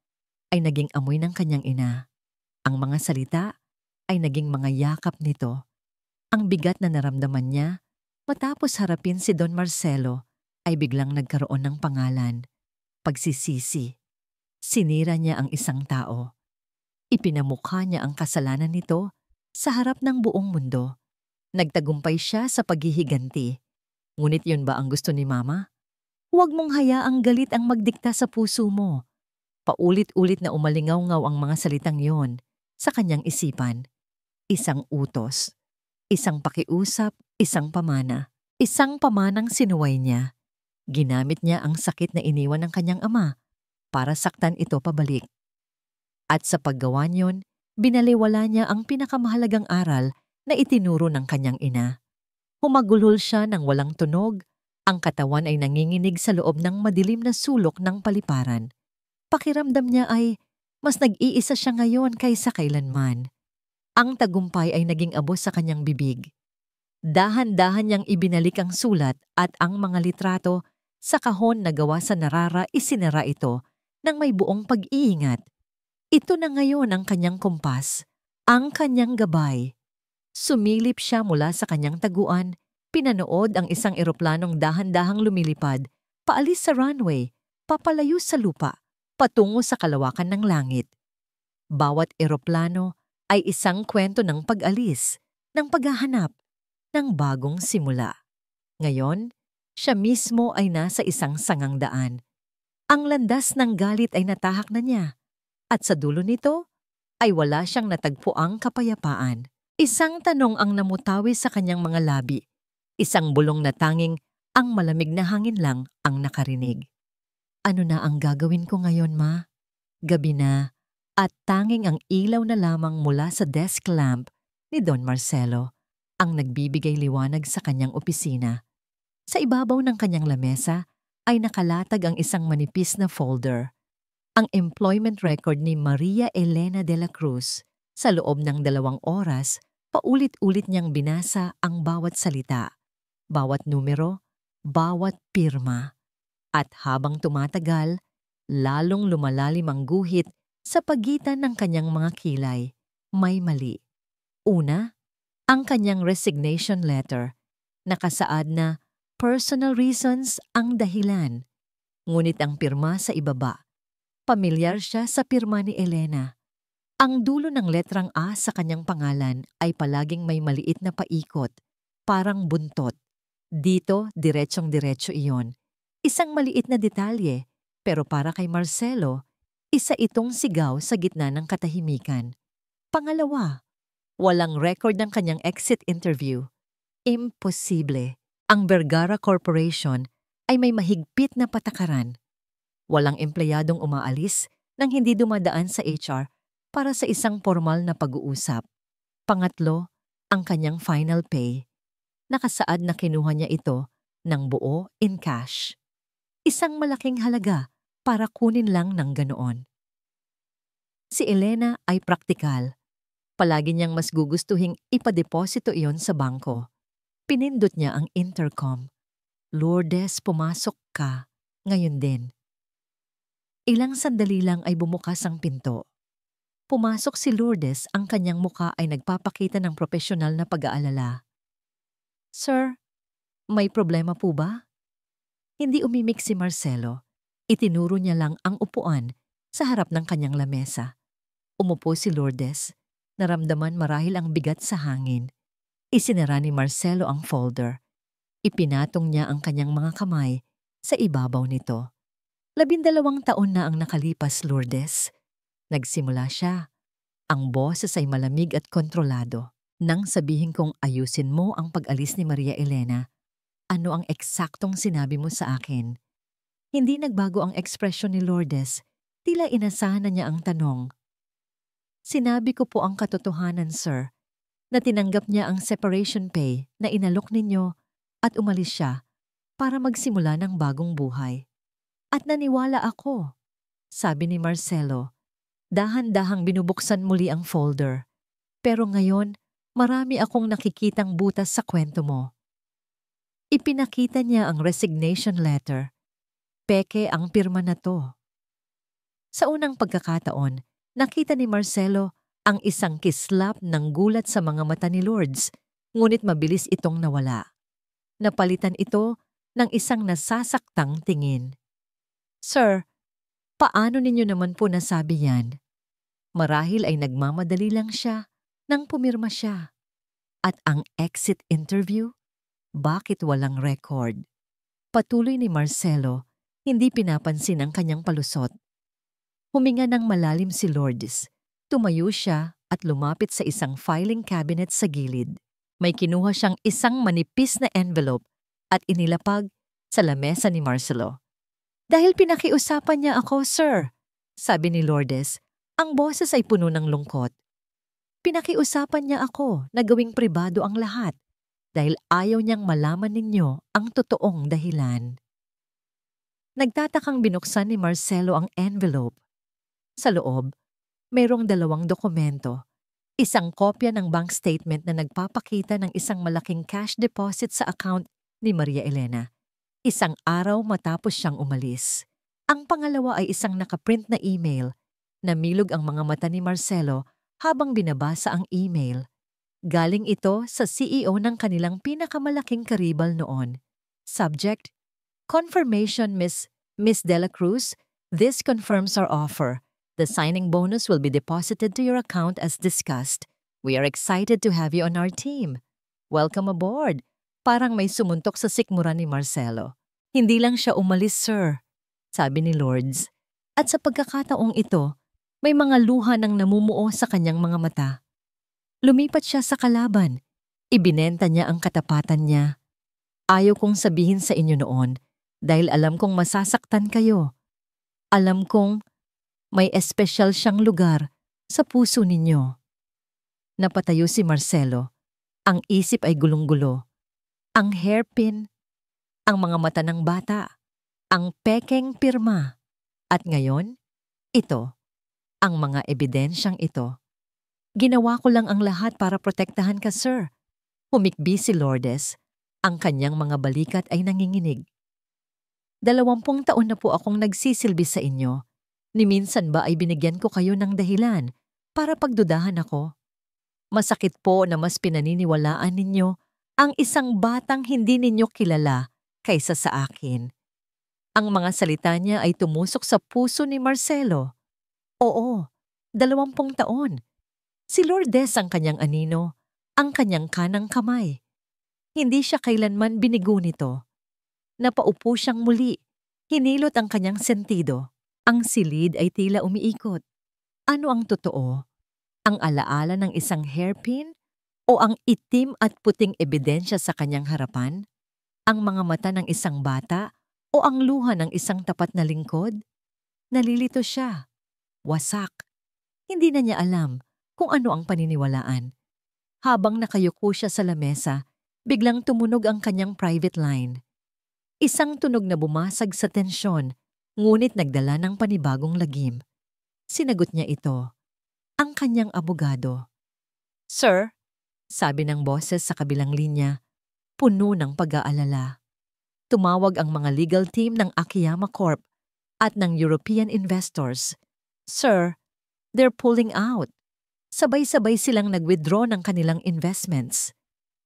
ay naging amoy ng kanyang ina. Ang mga salita ay naging mga yakap nito. Ang bigat na naramdaman niya matapos harapin si Don Marcelo ay biglang nagkaroon ng pangalan, pagsisisi. Sinira niya ang isang tao. Ipinamukha niya ang kasalanan nito sa harap ng buong mundo. Nagtagumpay siya sa paghihiganti. Ngunit yun ba ang gusto ni Mama? Huwag mong hayaang galit ang magdikta sa puso mo. Paulit-ulit na umalingaw-ngaw ang mga salitang yon sa kanyang isipan. Isang utos. Isang pakiusap, isang pamana. Isang pamanang sinuway niya. Ginamit niya ang sakit na iniwan ng kanyang ama para saktan ito pabalik. At sa paggawa niyon, binaliwala niya ang pinakamahalagang aral na itinuro ng kanyang ina. Humagulhol siya ng walang tunog, ang katawan ay nanginginig sa loob ng madilim na sulok ng paliparan. Pakiramdam niya ay mas nag-iisa siya ngayon kaysa kailanman. Ang tagumpay ay naging abo sa kanyang bibig. Dahan-dahan niyang ibinalik ang sulat at ang mga litrato sa kahon na gawa sa narara. Isinara ito ng may buong pag-iingat. Ito na ngayon ang kanyang kumpas, ang kanyang gabay. Sumilip siya mula sa kanyang taguan, pinanood ang isang eroplanong dahan-dahang lumilipad, paalis sa runway, papalayo sa lupa, patungo sa kalawakan ng langit. Bawat eroplano ay isang kwento ng pag-alis, ng paghahanap, ng bagong simula. Ngayon, siya mismo ay nasa isang sangang daan. Ang landas ng galit ay natahak na niya, at sa dulo nito ay wala siyang natagpuang kapayapaan. Isang tanong ang namutawi sa kanyang mga labi, isang bulong na tanging ang malamig na hangin lang ang nakarinig. Ano na ang gagawin ko ngayon, Ma? Gabi na, at tanging ang ilaw na lamang mula sa desk lamp ni Don Marcelo ang nagbibigay liwanag sa kanyang opisina. Sa ibabaw ng kanyang lamesa ay nakalatag ang isang manipis na folder, ang employment record ni Maria Elena de la Cruz. Sa loob ng 2 oras, paulit-ulit niyang binasa ang bawat salita, bawat numero, bawat pirma. At habang tumatagal, lalong lumalalim ang guhit sa pagitan ng kanyang mga kilay. May mali. Una, ang kanyang resignation letter. Nakasaad na personal reasons ang dahilan. Ngunit ang pirma sa ibaba. Pamilyar siya sa pirma ni Elena. Ang dulo ng letrang A sa kanyang pangalan ay palaging may maliit na paikot, parang buntot. Dito, diretsong-diretso iyon. Isang maliit na detalye, pero para kay Marcelo, isa itong sigaw sa gitna ng katahimikan. Pangalawa, walang record ng kanyang exit interview. Imposible. Ang Vergara Corporation ay may mahigpit na patakaran. Walang empleyadong umaalis nang hindi dumadaan sa HR para sa isang formal na pag-uusap. Pangatlo, ang kanyang final pay. Nakasaad na kinuha niya ito ng buo in cash. Isang malaking halaga para kunin lang ng ganoon. Si Elena ay praktikal. Palagi niyang mas gugustuhing ipadeposito iyon sa bangko. Pinindot niya ang intercom. Lourdes, pumasok ka. Ngayon din. Ilang sandali lang ay bumukas ang pinto. Pumasok si Lourdes, ang kanyang muka ay nagpapakita ng propesyonal na pag-aalala. Sir, may problema po ba? Hindi umimik si Marcelo. Itinuro niya lang ang upuan sa harap ng kanyang lamesa. Umupo si Lourdes. Naramdaman marahil ang bigat sa hangin. Isinara ni Marcelo ang folder. Ipinatong niya ang kanyang mga kamay sa ibabaw nito. 12 taon na ang nakalipas, Lourdes. Nagsimula siya. Ang boses ay malamig at kontrolado. Nang sabihin kong ayusin mo ang pag-alis ni Maria Elena, ano ang eksaktong sinabi mo sa akin? Hindi nagbago ang ekspresyon ni Lourdes. Tila inasahan na niya ang tanong. Sinabi ko po ang katotohanan, sir, na tinanggap niya ang separation pay na inalok ninyo at umalis siya para magsimula ng bagong buhay. At naniwala ako, sabi ni Marcelo. Dahan-dahang binubuksan muli ang folder. Pero ngayon, marami akong nakikitang butas sa kwento mo. Ipinakita niya ang resignation letter. Peke ang pirma na to. Sa unang pagkakataon, nakita ni Marcelo ang isang kislap ng gulat sa mga mata ni Lourdes, ngunit mabilis itong nawala. Napalitan ito ng isang nasasaktang tingin. Sir, paano ninyo naman po nasabi yan? Marahil ay nagmamadali lang siya nang pumirma siya. At ang exit interview? Bakit walang record? Patuloy ni Marcelo, hindi pinapansin ang kanyang palusot. Huminga ng malalim si Lourdes. Tumayo siya at lumapit sa isang filing cabinet sa gilid. May kinuha siyang isang manipis na envelope at inilapag sa lamesa ni Marcelo. Dahil pinakiusapan niya ako, sir, sabi ni Lourdes, ang boses ay puno ng lungkot. Pinakiusapan niya ako na gawing pribado ang lahat dahil ayaw niyang malaman ninyo ang totoong dahilan. Nagtatakang binuksan ni Marcelo ang envelope. Sa loob, mayroong 2 dokumento. Isang kopya ng bank statement na nagpapakita ng isang malaking cash deposit sa account ni Maria Elena. Isang araw matapos siyang umalis. Ang pangalawa ay isang nakaprint na email. Namilog ang mga mata ni Marcelo habang binabasa ang email. Galing ito sa CEO ng kanilang pinakamalaking karibal noon. Subject, Confirmation Miss Dela Cruz, this confirms our offer. The signing bonus will be deposited to your account as discussed. We are excited to have you on our team. Welcome aboard. Parang may sumuntok sa sikmura ni Marcelo. Hindi lang siya umalis, sir, sabi ni Lourdes. At sa pagkakataong ito, may mga luha nang namumuo sa kanyang mga mata. Lumipat siya sa kalaban. Ibinenta niya ang katapatan niya. Ayaw kong sabihin sa inyo noon dahil alam kong masasaktan kayo. Alam kong may espesyal siyang lugar sa puso ninyo. Napatayo si Marcelo. Ang isip ay gulong-gulo. Ang hairpin, ang mga mata ng bata, ang pekeng pirma. At ngayon, ito, ang mga ebidensyang ito. Ginawa ko lang ang lahat para protektahan ka, sir. Humikbi si Lourdes. Ang kanyang mga balikat ay nanginginig. 20 taon na po akong nagsisilbi sa inyo. Ni minsan ba ay binigyan ko kayo ng dahilan para pagdudahan ako? Masakit po na mas pinaniniwalaan ninyo ang isang batang hindi ninyo kilala kaysa sa akin. Ang mga salita niya ay tumusok sa puso ni Marcelo. Oo, 20 taon. Si Lourdes ang kanyang anino, ang kanyang kanang kamay. Hindi siya kailanman binigo nito. Napaupo siyang muli. Hinilot ang kanyang sentido. Ang silid ay tila umiikot. Ano ang totoo? Ang alaala ng isang hairpin o ang itim at puting ebidensya sa kanyang harapan? Ang mga mata ng isang bata o ang luha ng isang tapat na lingkod? Nalilito siya. Wasak. Hindi na niya alam kung ano ang paniniwalaan. Habang nakayuko siya sa lamesa, biglang tumunog ang kanyang private line. Isang tunog na bumasag sa tensyon, ngunit nagdala ng panibagong lagim. Sinagot niya ito. Ang kanyang abogado. "Sir," sabi ng boses sa kabilang linya, puno ng pag-aalala. Tumawag ang mga legal team ng Akiyama Corp at ng European investors. "Sir, they're pulling out." Sabay-sabay silang nag-withdraw ng kanilang investments.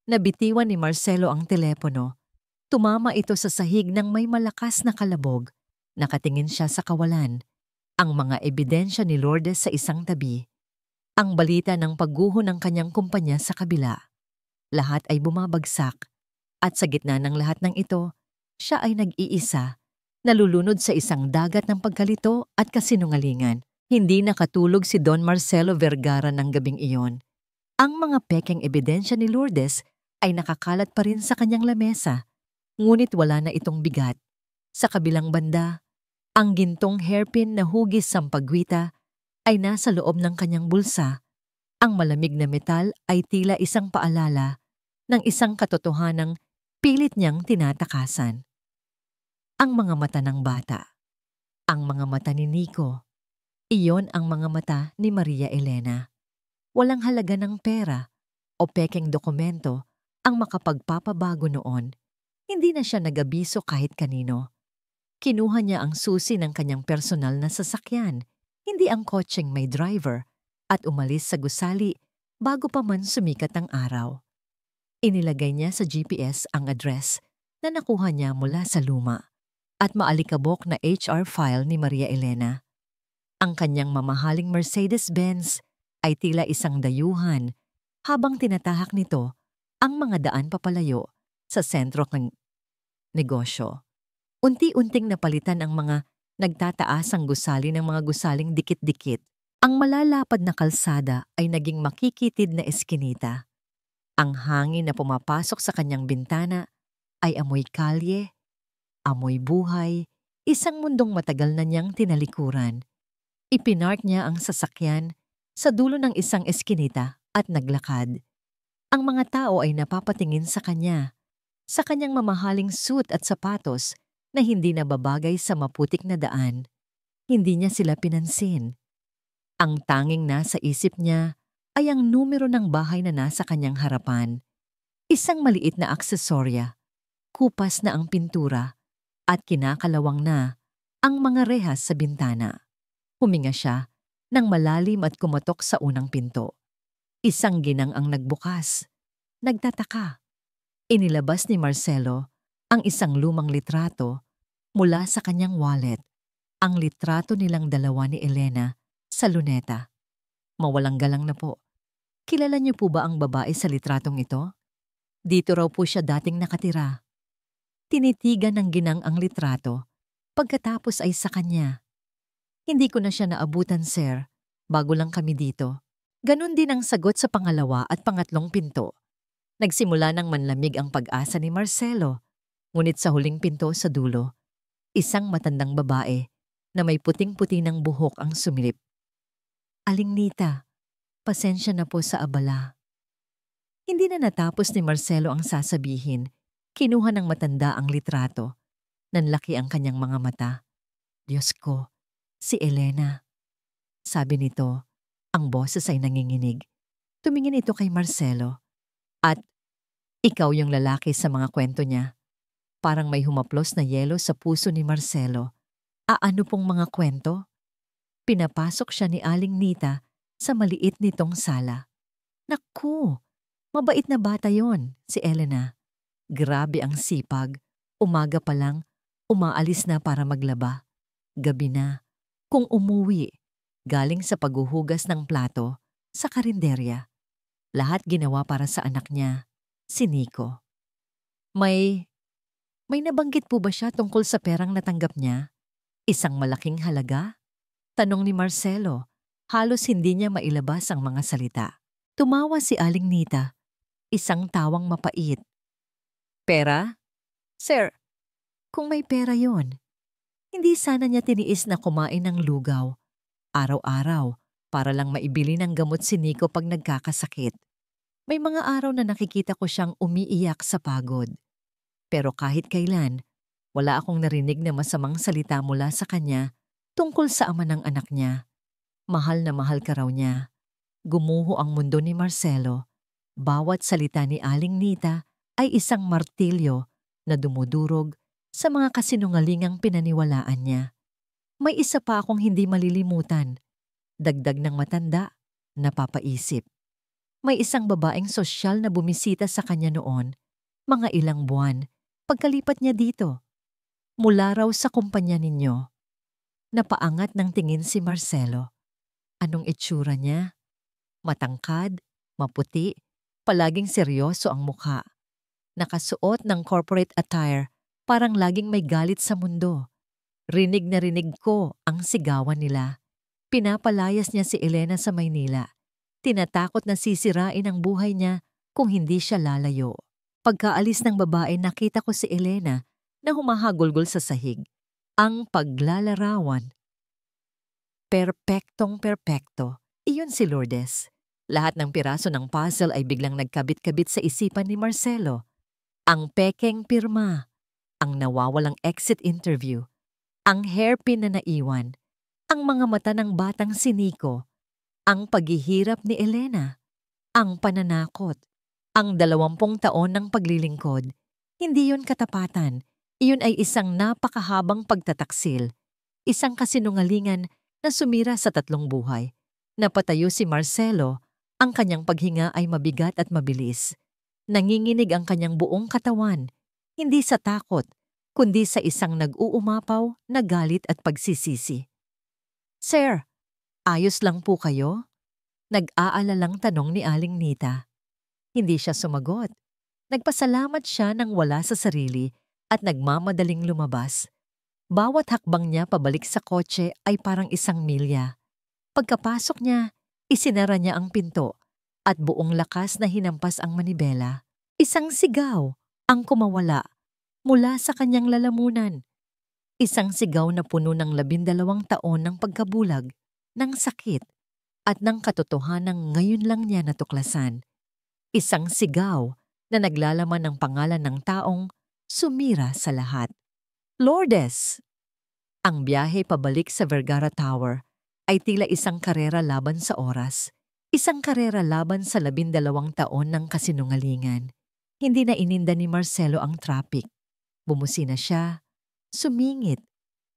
Nabitiwan ni Marcelo ang telepono. Tumama ito sa sahig ng may malakas na kalabog. Nakatingin siya sa kawalan. Ang mga ebidensya ni Lourdes sa isang tabi. Ang balita ng pagguho ng kanyang kumpanya sa kabila. Lahat ay bumabagsak. At sa gitna ng lahat ng ito, siya ay nag-iisa, nalulunod sa isang dagat ng pagkalito at kasinungalingan. Hindi nakatulog si Don Marcelo Vergara ng gabing iyon. Ang mga pekeng ebidensya ni Lourdes ay nakakalat pa rin sa kanyang lamesa, ngunit wala na itong bigat. Sa kabilang banda, ang gintong hairpin na hugis sampagwita ay nasa loob ng kanyang bulsa. Ang malamig na metal ay tila isang paalala ng isang katotohanang pilit niyang tinatakasan. Ang mga mata ng bata. Ang mga mata ni Nico. Iyon ang mga mata ni Maria Elena. Walang halaga ng pera o pekeng dokumento ang makapagpapabago noon. Hindi na siya nag-abiso kahit kanino. Kinuha niya ang susi ng kanyang personal na sasakyan, hindi ang kotseng may driver, at umalis sa gusali bago pa man sumikat ang araw. Inilagay niya sa GPS ang address na nakuha niya mula sa luma at maalikabok na HR file ni Maria Elena. Ang kanyang mamahaling Mercedes-Benz ay tila isang dayuhan habang tinatahak nito ang mga daan papalayo sa sentro ng negosyo. Unti-unting napalitan ang mga nagtataasang gusali ng mga gusaling dikit-dikit. Ang malalapad na kalsada ay naging makikitid na eskinita. Ang hangin na pumapasok sa kanyang bintana ay amoy kalye, amoy buhay, isang mundong matagal na niyang tinalikuran. Ipinark niya ang sasakyan sa dulo ng isang eskinita at naglakad. Ang mga tao ay napapatingin sa kanya, sa kanyang mamahaling suit at sapatos na hindi nababagay sa maputik na daan. Hindi niya sila pinansin. Ang tanging nasa isip niya ay ang numero ng bahay na nasa kanyang harapan. Isang maliit na aksesorya, kupas na ang pintura, at kinakalawang na ang mga rehas sa bintana. Huminga siya nang malalim at kumatok sa unang pinto. Isang ginang ang nagbukas. Nagtataka. Inilabas ni Marcelo ang isang lumang litrato mula sa kanyang wallet. Ang litrato nilang dalawa ni Elena sa luneta. Mawalang galang na po. Kilala niyo po ba ang babae sa litratong ito? Dito raw po siya dating nakatira. Tinitigan ng ginang ang litrato, pagkatapos ay sa kanya. Hindi ko na siya naabutan, sir. Bago lang kami dito. Ganon din ang sagot sa pangalawa at pangatlong pinto. Nagsimula ng manlamig ang pag-asa ni Marcelo. Ngunit sa huling pinto sa dulo, isang matandang babae na may puting-puti ng buhok ang sumilip. "Aling Nita, pasensya na po sa abala." Hindi na natapos ni Marcelo ang sasabihin. Kinuha ng matanda ang litrato. Nanlaki ang kanyang mga mata. "Diyos ko, si Elena." Sabi nito, ang boses ay nanginginig. Tumingin ito kay Marcelo. "At ikaw yung lalaki sa mga kwento niya." Parang may humaplos na yelo sa puso ni Marcelo. Ano pong mga kwento? Pinapasok siya ni Aling Nita sa maliit nitong sala. Naku, mabait na bata yon, si Elena. Grabe ang sipag. Umaga pa lang, umaalis na para maglaba. Gabi na, kung umuwi, galing sa paghuhugas ng plato sa karinderya. Lahat ginawa para sa anak niya, si Nico. May nabanggit po ba siya tungkol sa perang natanggap niya? Isang malaking halaga? Tanong ni Marcelo. Halos hindi niya mailabas ang mga salita. Tumawa si Aling Nita, isang tawang mapait. Pera? Sir, kung may pera yon, hindi sana niya tiniis na kumain ng lugaw, araw-araw, para lang maibili ng gamot si Nico pag nagkakasakit. May mga araw na nakikita ko siyang umiiyak sa pagod. Pero kahit kailan, wala akong narinig na masamang salita mula sa kanya tungkol sa ama ng anak niya. Mahal na mahal ka raw niya. Gumuho ang mundo ni Marcelo. Bawat salita ni Aling Nita ay isang martilyo na dumudurog sa mga kasinungalingang pinaniwalaan niya. May isa pa akong hindi malilimutan. Dagdag ng matanda, napapaisip. May isang babaeng sosyal na bumisita sa kanya noon, mga ilang buwan, pagkalipat niya dito. Mula raw sa kumpanya ninyo. Napaangat ng tingin si Marcelo. Anong itsura niya? Matangkad, maputi, palaging seryoso ang mukha. Nakasuot ng corporate attire, parang laging may galit sa mundo. Rinig na rinig ko ang sigawan nila. Pinapalayas niya si Elena sa Maynila. Tinatakot na sisirain ang buhay niya kung hindi siya lalayo. Pagkaalis ng babae, nakita ko si Elena na humahagulgol sa sahig. Ang paglalarawan. Perpektong-perpekto. Iyon si Lourdes. Lahat ng piraso ng puzzle ay biglang nagkabit-kabit sa isipan ni Marcelo. Ang pekeng pirma, ang nawawalang exit interview, ang hairpin na naiwan, ang mga mata ng batang si Nico, ang paghihirap ni Elena, ang pananakot, ang 20 taon ng paglilingkod. Hindi yun katapatan. Iyon ay isang napakahabang pagtataksil, isang kasinungalingan na sumira sa 3 buhay. Napatayo si Marcelo, ang kanyang paghinga ay mabigat at mabilis. Nanginginig ang kanyang buong katawan, hindi sa takot, kundi sa isang nag-uumapaw na galit at pagsisisi. Sir, ayos lang po kayo? Nag-aalalang tanong ni Aling Nita. Hindi siya sumagot. Nagpasalamat siya nang wala sa sarili at nagmamadaling lumabas. Bawat hakbang niya pabalik sa kotse ay parang 1 milya. Pagkapasok niya, isinara niya ang pinto at buong lakas na hinampas ang manibela. Isang sigaw ang kumawala mula sa kanyang lalamunan. Isang sigaw na puno ng 12 taon ng pagkabulag, ng sakit, at ng katotohanang ngayon lang niya natuklasan. Isang sigaw na naglalaman ng pangalan ng taong sumira sa lahat. Lourdes! Ang biyahe pabalik sa Vergara Tower ay tila isang karera laban sa oras. Isang karera laban sa 12 taon ng kasinungalingan. Hindi na ininda ni Marcelo ang traffic. Bumusina siya, sumingit,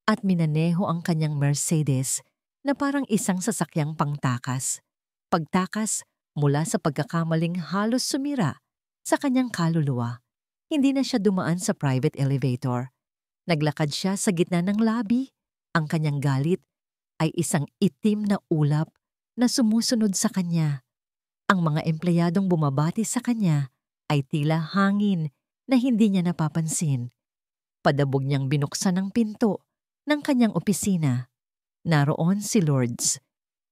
at minaneho ang kanyang Mercedes na parang isang sasakyang pangtakas. Pagtakas mula sa pagkakamaling halos sumira sa kanyang kaluluwa. Hindi na siya dumaan sa private elevator. Naglakad siya sa gitna ng lobby. Ang kanyang galit ay isang itim na ulap na sumusunod sa kanya. Ang mga empleyadong bumabati sa kanya ay tila hangin na hindi niya napapansin. Padabog niyang binuksan ang pinto ng kanyang opisina. Naroon si Lourdes,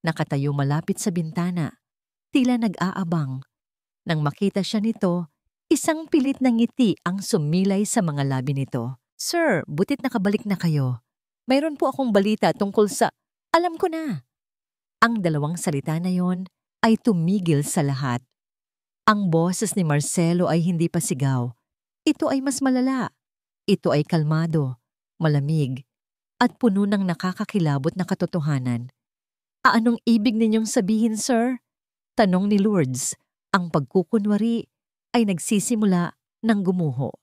nakatayo malapit sa bintana, tila nag-aabang. Nang makita siya nito, isang pilit na ngiti ang sumilay sa mga labi nito. Sir, butit nakabalik na kayo. Mayroon po akong balita tungkol sa... Alam ko na. Ang 2 salita na yon ay tumigil sa lahat. Ang boses ni Marcelo ay hindi pa sigaw. Ito ay mas malala. Ito ay kalmado, malamig, at puno ng nakakakilabot na katotohanan. Anong ibig ninyong sabihin, sir? Tanong ni Lourdes. Ang pagkukunwari ay nagsisimula ng gumuho.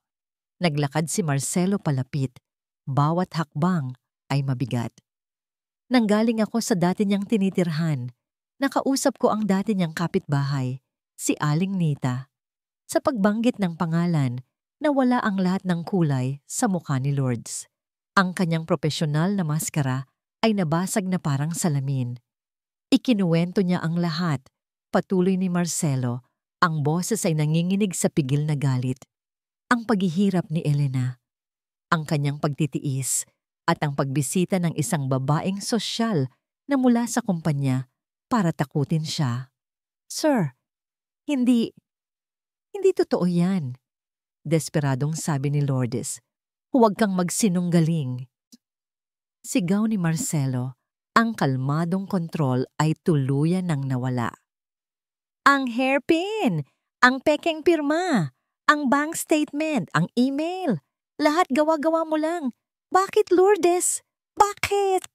Naglakad si Marcelo palapit. Bawat hakbang ay mabigat. Nanggaling ako sa dati niyang tinitirhan. Nakausap ko ang dati niyang kapitbahay, si Aling Nita. Sa pagbanggit ng pangalan, nawala ang lahat ng kulay sa mukha ni Lourdes. Ang kanyang propesyonal na maskara ay nabasag na parang salamin. Ikinuwento niya ang lahat. Patuloy ni Marcelo, ang boses ay nanginginig sa pigil na galit. Ang paghihirap ni Elena, ang kanyang pagtitiis, at ang pagbisita ng isang babaeng sosyal na mula sa kumpanya para takutin siya. Sir, hindi totoo yan. Desperadong sabi ni Lourdes. Huwag kang magsinunggaling. Sigaw ni Marcelo, ang kalmadong kontrol ay tuluyan ng nawala. Ang hairpin, ang pekeng pirma, ang bank statement, ang email, lahat gawa-gawa mo lang. Bakit, Lourdes? Bakit?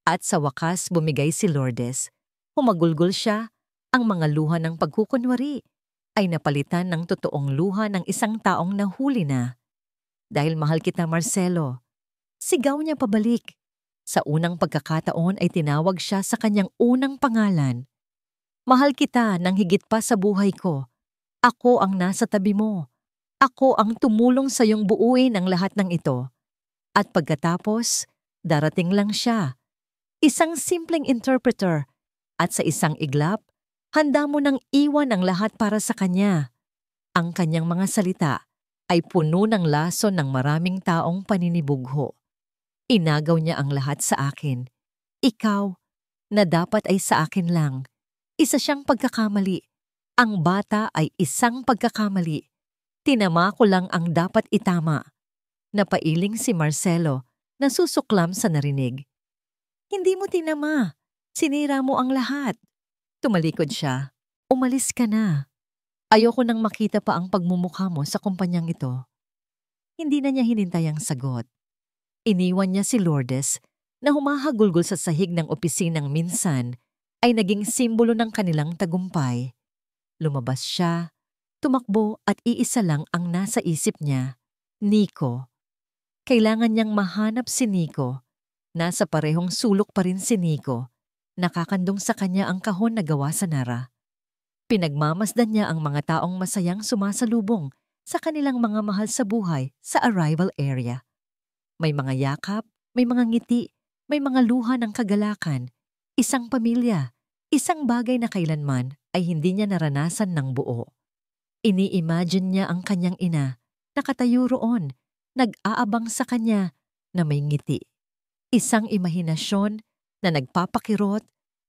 At sa wakas bumigay si Lourdes. Humagulgol siya. Ang mga luha ng pagkukunwari ay napalitan ng totoong luha ng isang taong nahuli na. Dahil mahal kita, Marcelo. Sigaw niya pabalik. Sa unang pagkakataon ay tinawag siya sa kanyang unang pangalan. Mahal kita nang higit pa sa buhay ko. Ako ang nasa tabi mo. Ako ang tumulong sa iyong buuin ang lahat ng ito. At pagkatapos, darating lang siya. Isang simpleng interpreter. At sa isang iglap, handa mo nang iwan ang lahat para sa kanya. Ang kanyang mga salita ay puno ng lason ng maraming taong paninibugho. Inagaw niya ang lahat sa akin. Ikaw, na dapat ay sa akin lang. Isa siyang pagkakamali. Ang bata ay isang pagkakamali. Tinama ko lang ang dapat itama. Napailing si Marcelo, nasusuklam sa narinig. Hindi mo tinama. Sinira mo ang lahat. Tumalikod siya. Umalis ka na. Ayoko nang makita pa ang pagmumukha mo sa kumpanyang ito. Hindi na niya hinintay ang sagot. Iniwan niya si Lourdes na humahagulgol sa sahig ng opisinang minsan ay naging simbolo ng kanilang tagumpay. Lumabas siya, tumakbo at iisa lang ang nasa isip niya, Nico. Kailangan niyang mahanap si Nico. Nasa parehong sulok pa rin si Nico. Nakakandong sa kanya ang kahon na gawa sa Nara. Pinagmamasdan niya ang mga taong masayang sumasalubong sa kanilang mga mahal sa buhay sa arrival area. May mga yakap, may mga ngiti, may mga luha ng kagalakan, isang pamilya, isang bagay na kailanman ay hindi niya naranasan ng buo. Ini-imagine niya ang kanyang ina, nakatayo roon, nag-aabang sa kanya na may ngiti. Isang imahinasyon na nagpapakirot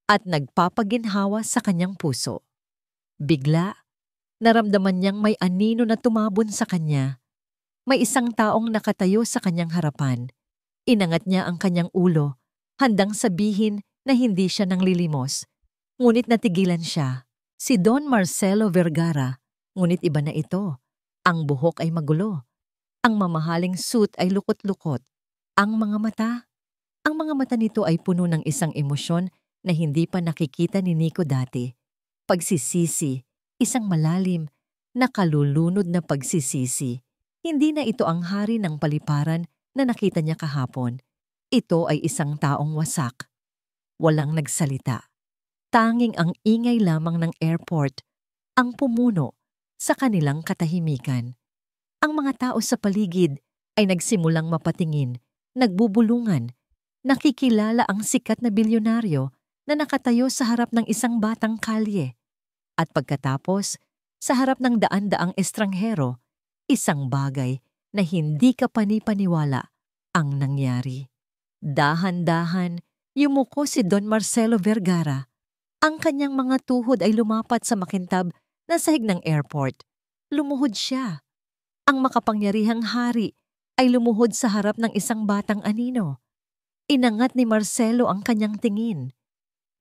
at nagpapaginhawa sa kanyang puso. Bigla, naramdaman niyang may anino na tumabon sa kanya. May isang taong nakatayo sa kanyang harapan. Inangat niya ang kanyang ulo, handang sabihin na hindi siya nanglilimos. Ngunit natigilan siya. Si Don Marcelo Vergara, ngunit iba na ito. Ang buhok ay magulo. Ang mamahaling suit ay lukot-lukot. Ang mga mata nito ay puno ng isang emosyon na hindi pa nakikita ni Nico dati. Pagsisisi, isang malalim, nakalulunod na pagsisisi. Hindi na ito ang hari ng paliparan na nakita niya kahapon. Ito ay isang taong wasak. Walang nagsalita. Tanging ang ingay lamang ng airport ang pumuno sa kanilang katahimikan. Ang mga tao sa paligid ay nagsimulang mapatingin, nagbubulungan, nakikilala ang sikat na bilyonaryo na nakatayo sa harap ng isang batang kalye. At pagkatapos, sa harap ng daan-daang estranghero, isang bagay na hindi ka panipaniwala ang nangyari. Dahan-dahan, yumuko si Don Marcelo Vergara. Ang kanyang mga tuhod ay lumapat sa makintab na sahig ng airport. Lumuhod siya. Ang makapangyarihang hari ay lumuhod sa harap ng isang batang anino. Inangat ni Marcelo ang kanyang tingin.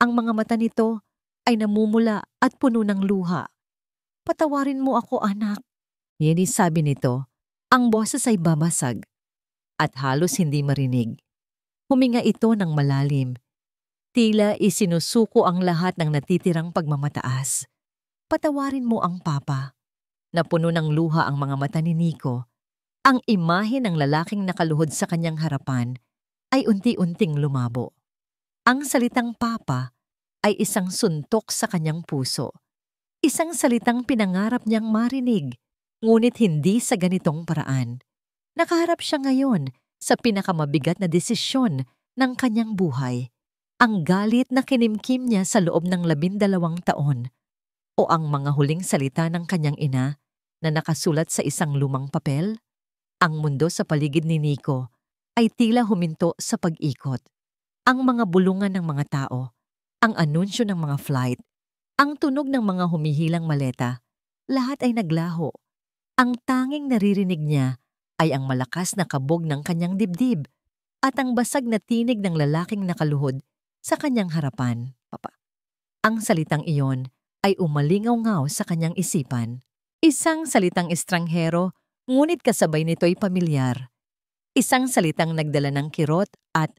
Ang mga mata nito ay namumula at puno ng luha. Patawarin mo ako, anak. Yeni sabi nito, ang boses ay babasag at halos hindi marinig. Huminga ito ng malalim. Tila isinusuko ang lahat ng natitirang pagmamataas. Patawarin mo ang papa. Napuno ng luha ang mga mata ni Nico. Ang imahe ng lalaking nakaluhod sa kanyang harapan ay unti-unting lumabo. Ang salitang papa ay isang suntok sa kanyang puso. Isang salitang pinangarap niyang marinig. Ngunit hindi sa ganitong paraan. Nakaharap siya ngayon sa pinakamabigat na desisyon ng kanyang buhay. Ang galit na kinimkim niya sa loob ng 12 taon o ang mga huling salita ng kanyang ina na nakasulat sa isang lumang papel? Ang mundo sa paligid ni Nico ay tila huminto sa pag-ikot. Ang mga bulungan ng mga tao, ang anunsyo ng mga flight, ang tunog ng mga humihilang maleta, lahat ay naglaho. Ang tanging naririnig niya ay ang malakas na kabog ng kanyang dibdib at ang basag na tinig ng lalaking nakaluhod sa kanyang harapan. Papa. Ang salitang iyon ay umalingaw-ngaw sa kanyang isipan. Isang salitang estranghero, ngunit kasabay nito'y pamilyar. Isang salitang nagdala ng kirot at,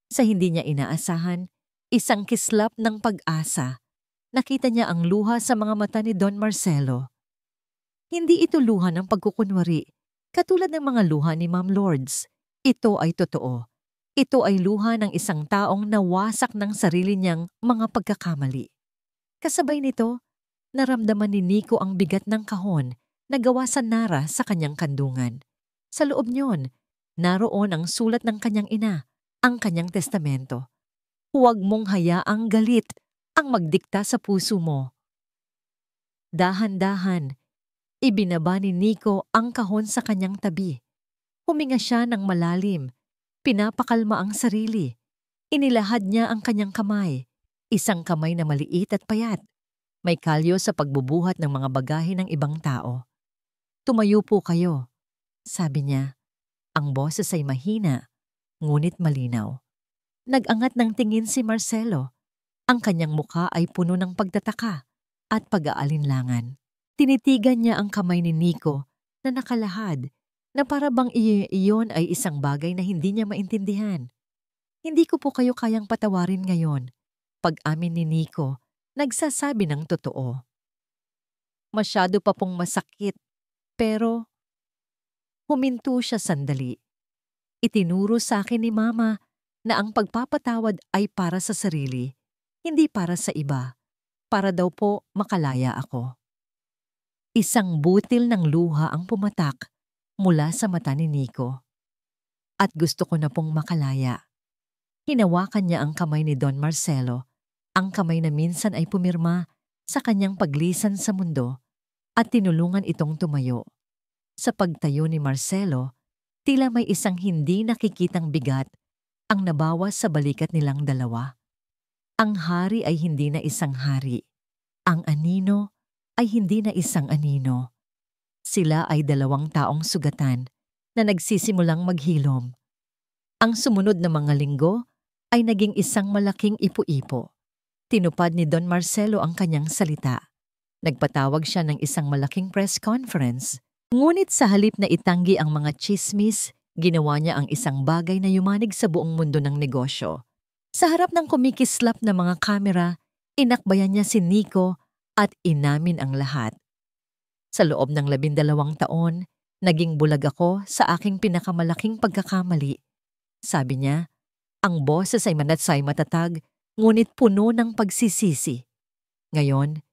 sa hindi niya inaasahan, isang kislap ng pag-asa. Nakita niya ang luha sa mga mata ni Don Marcelo. Hindi ito luha ng pagkukunwari, katulad ng mga luha ni Ma'am Lourdes. Ito ay totoo. Ito ay luha ng isang taong nawasak ng sarili niyang mga pagkakamali. Kasabay nito, naramdaman ni Nico ang bigat ng kahon na gawa sa nara sa kanyang kandungan. Sa loob niyon, naroon ang sulat ng kanyang ina, ang kanyang testamento. Huwag mong hayaang galit ang magdikta sa puso mo. Dahan-dahan, ibinaba ni Nico ang kahon sa kanyang tabi. Huminga siya ng malalim, pinapakalma ang sarili. Inilahad niya ang kanyang kamay, isang kamay na maliit at payat. May kalyo sa pagbubuhat ng mga bagahe ng ibang tao. Tumayo po kayo, sabi niya. Ang boses ay mahina, ngunit malinaw. Nag-angat ng tingin si Marcelo. Ang kanyang mukha ay puno ng pagtataka at pag-aalinlangan. Tinitigan niya ang kamay ni Nico na nakalahad, na para bang iyon ay isang bagay na hindi niya maintindihan. Hindi ko po kayo kayang patawarin ngayon. Pag-amin ni Nico, nagsasabi ng totoo. Masyado pa pong masakit, pero huminto siya sandali. Itinuro sa akin ni Mama na ang pagpapatawad ay para sa sarili, hindi para sa iba. Para daw po makalaya ako. Isang butil ng luha ang pumatak mula sa mata ni Nico. At gusto ko na pong makalaya. Hinawakan niya ang kamay ni Don Marcelo, ang kamay na minsan ay pumirma sa kanyang paglisan sa mundo, at tinulungan itong tumayo. Sa pagtayo ni Marcelo, tila may isang hindi nakikitang bigat ang nabawas sa balikat nilang dalawa. Ang hari ay hindi na isang hari. Ang anino ay hindi na isang anino. Sila ay 2 taong sugatan na nagsisimulang maghilom. Ang sumunod na mga linggo ay naging isang malaking ipo-ipo. Tinupad ni Don Marcelo ang kanyang salita. Nagpatawag siya ng isang malaking press conference. Ngunit sa halip na itanggi ang mga chismis, ginawa niya ang isang bagay na yumanig sa buong mundo ng negosyo. Sa harap ng kumikislap na mga kamera, inakbayan niya si Nico at inamin ang lahat. Sa loob ng 12 taon, naging bulag ako sa aking pinakamalaking pagkakamali. Sabi niya, ang boses ay manatsay matatag, ngunit puno ng pagsisisi. Ngayon,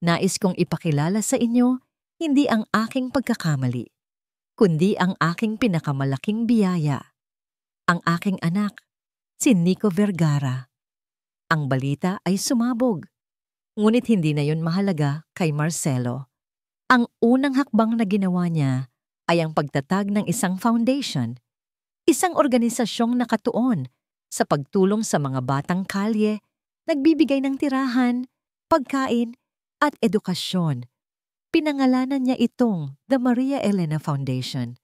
nais kong ipakilala sa inyo hindi ang aking pagkakamali, kundi ang aking pinakamalaking biyaya. Ang aking anak, si Nico Vergara. Ang balita ay sumabog, ngunit hindi na yon mahalaga kay Marcelo. Ang unang hakbang na ginawa niya ay ang pagtatag ng isang foundation, isang organisasyong nakatuon sa pagtulong sa mga batang kalye, nagbibigay ng tirahan, pagkain at edukasyon. Pinangalanan niya itong The Maria Elena Foundation.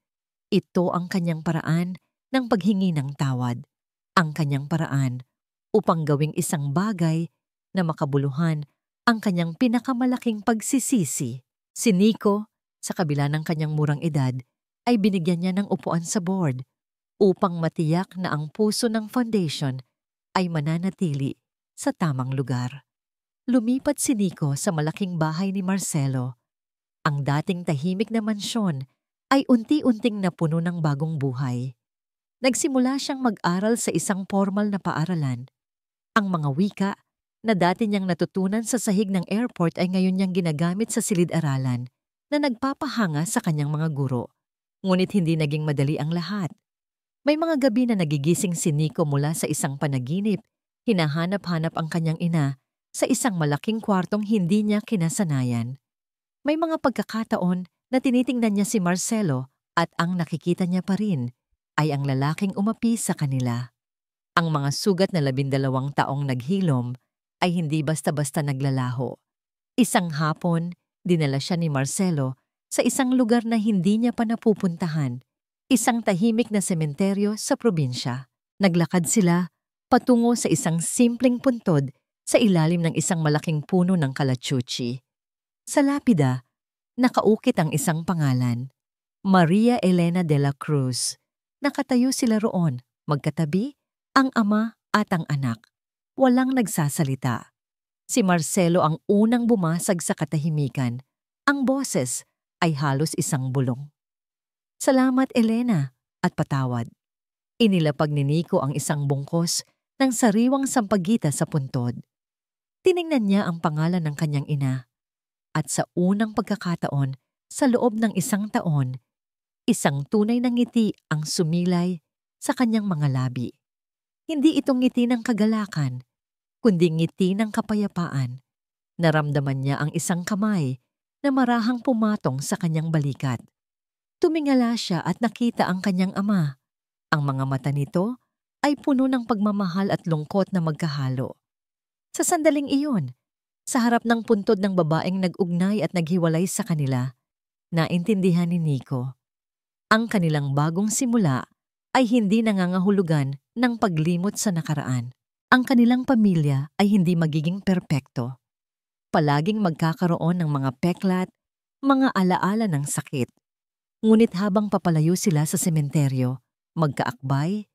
Ito ang kanyang paraan ng paghingi ng tawad. Ang kanyang paraan upang gawing isang bagay na makabuluhan ang kanyang pinakamalaking pagsisisi. Si Nico, sa kabila ng kanyang murang edad, ay binigyan niya ng upuan sa board upang matiyak na ang puso ng foundation ay mananatili sa tamang lugar. Lumipat si Nico sa malaking bahay ni Marcelo. Ang dating tahimik na mansyon ay unti-unting napuno ng bagong buhay. Nagsimula siyang mag-aral sa isang formal na paaralan. Ang mga wika na dati niyang natutunan sa sahig ng airport ay ngayon niyang ginagamit sa silid-aralan na nagpapahanga sa kanyang mga guro. Ngunit hindi naging madali ang lahat. May mga gabi na nagigising si Nico mula sa isang panaginip Hinahanap-hanap ang kanyang ina sa isang malaking kwartong hindi niya kinasanayan. May mga pagkakataon na tinitingnan niya si Marcelo at ang nakikita niya pa rin ay ang lalaking umapi sa kanila. Ang mga sugat na 12 taong naghilom ay hindi basta-basta naglalaho. Isang hapon, dinala siya ni Marcelo sa isang lugar na hindi niya pa napupuntahan, isang tahimik na sementeryo sa probinsya. Naglakad sila patungo sa isang simpleng puntod sa ilalim ng isang malaking puno ng kalachuchi. Sa lapida, nakaukit ang isang pangalan, Maria Elena de la Cruz. Nakatayo sila roon, magkatabi, ang ama at ang anak. Walang nagsasalita. Si Marcelo ang unang bumasag sa katahimikan. Ang boses ay halos isang bulong. Salamat, Elena, at patawad. Inilapag ni Nico ang isang bungkos ng sariwang sampagita sa puntod. Tiningnan niya ang pangalan ng kanyang ina. At sa unang pagkakataon, sa loob ng isang taon, isang tunay na ngiti ang sumilay sa kanyang mga labi. Hindi itong ngiti ng kagalakan, kundi ngiti ng kapayapaan. Naramdaman niya ang isang kamay na marahang pumatong sa kanyang balikat. Tumingala siya at nakita ang kanyang ama. Ang mga mata nito ay puno ng pagmamahal at lungkot na magkahalo. Sa sandaling iyon, sa harap ng puntod ng babaeng nag-ugnay at naghiwalay sa kanila, naintindihan ni Nico. Ang kanilang bagong simula ay hindi nangangahulugan ng paglimot sa nakaraan. Ang kanilang pamilya ay hindi magiging perpekto. Palaging magkakaroon ng mga peklat, mga alaala ng sakit. Ngunit habang papalayo sila sa sementeryo, magkaakbay,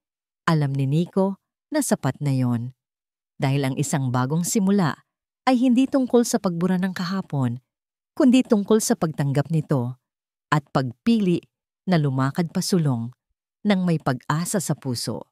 alam ni Nico na sapat na yon. Dahil ang isang bagong simula ay hindi tungkol sa pagbura ng kahapon, kundi tungkol sa pagtanggap nito at pagpili na lumakad pasulong ng may pag-asa sa puso.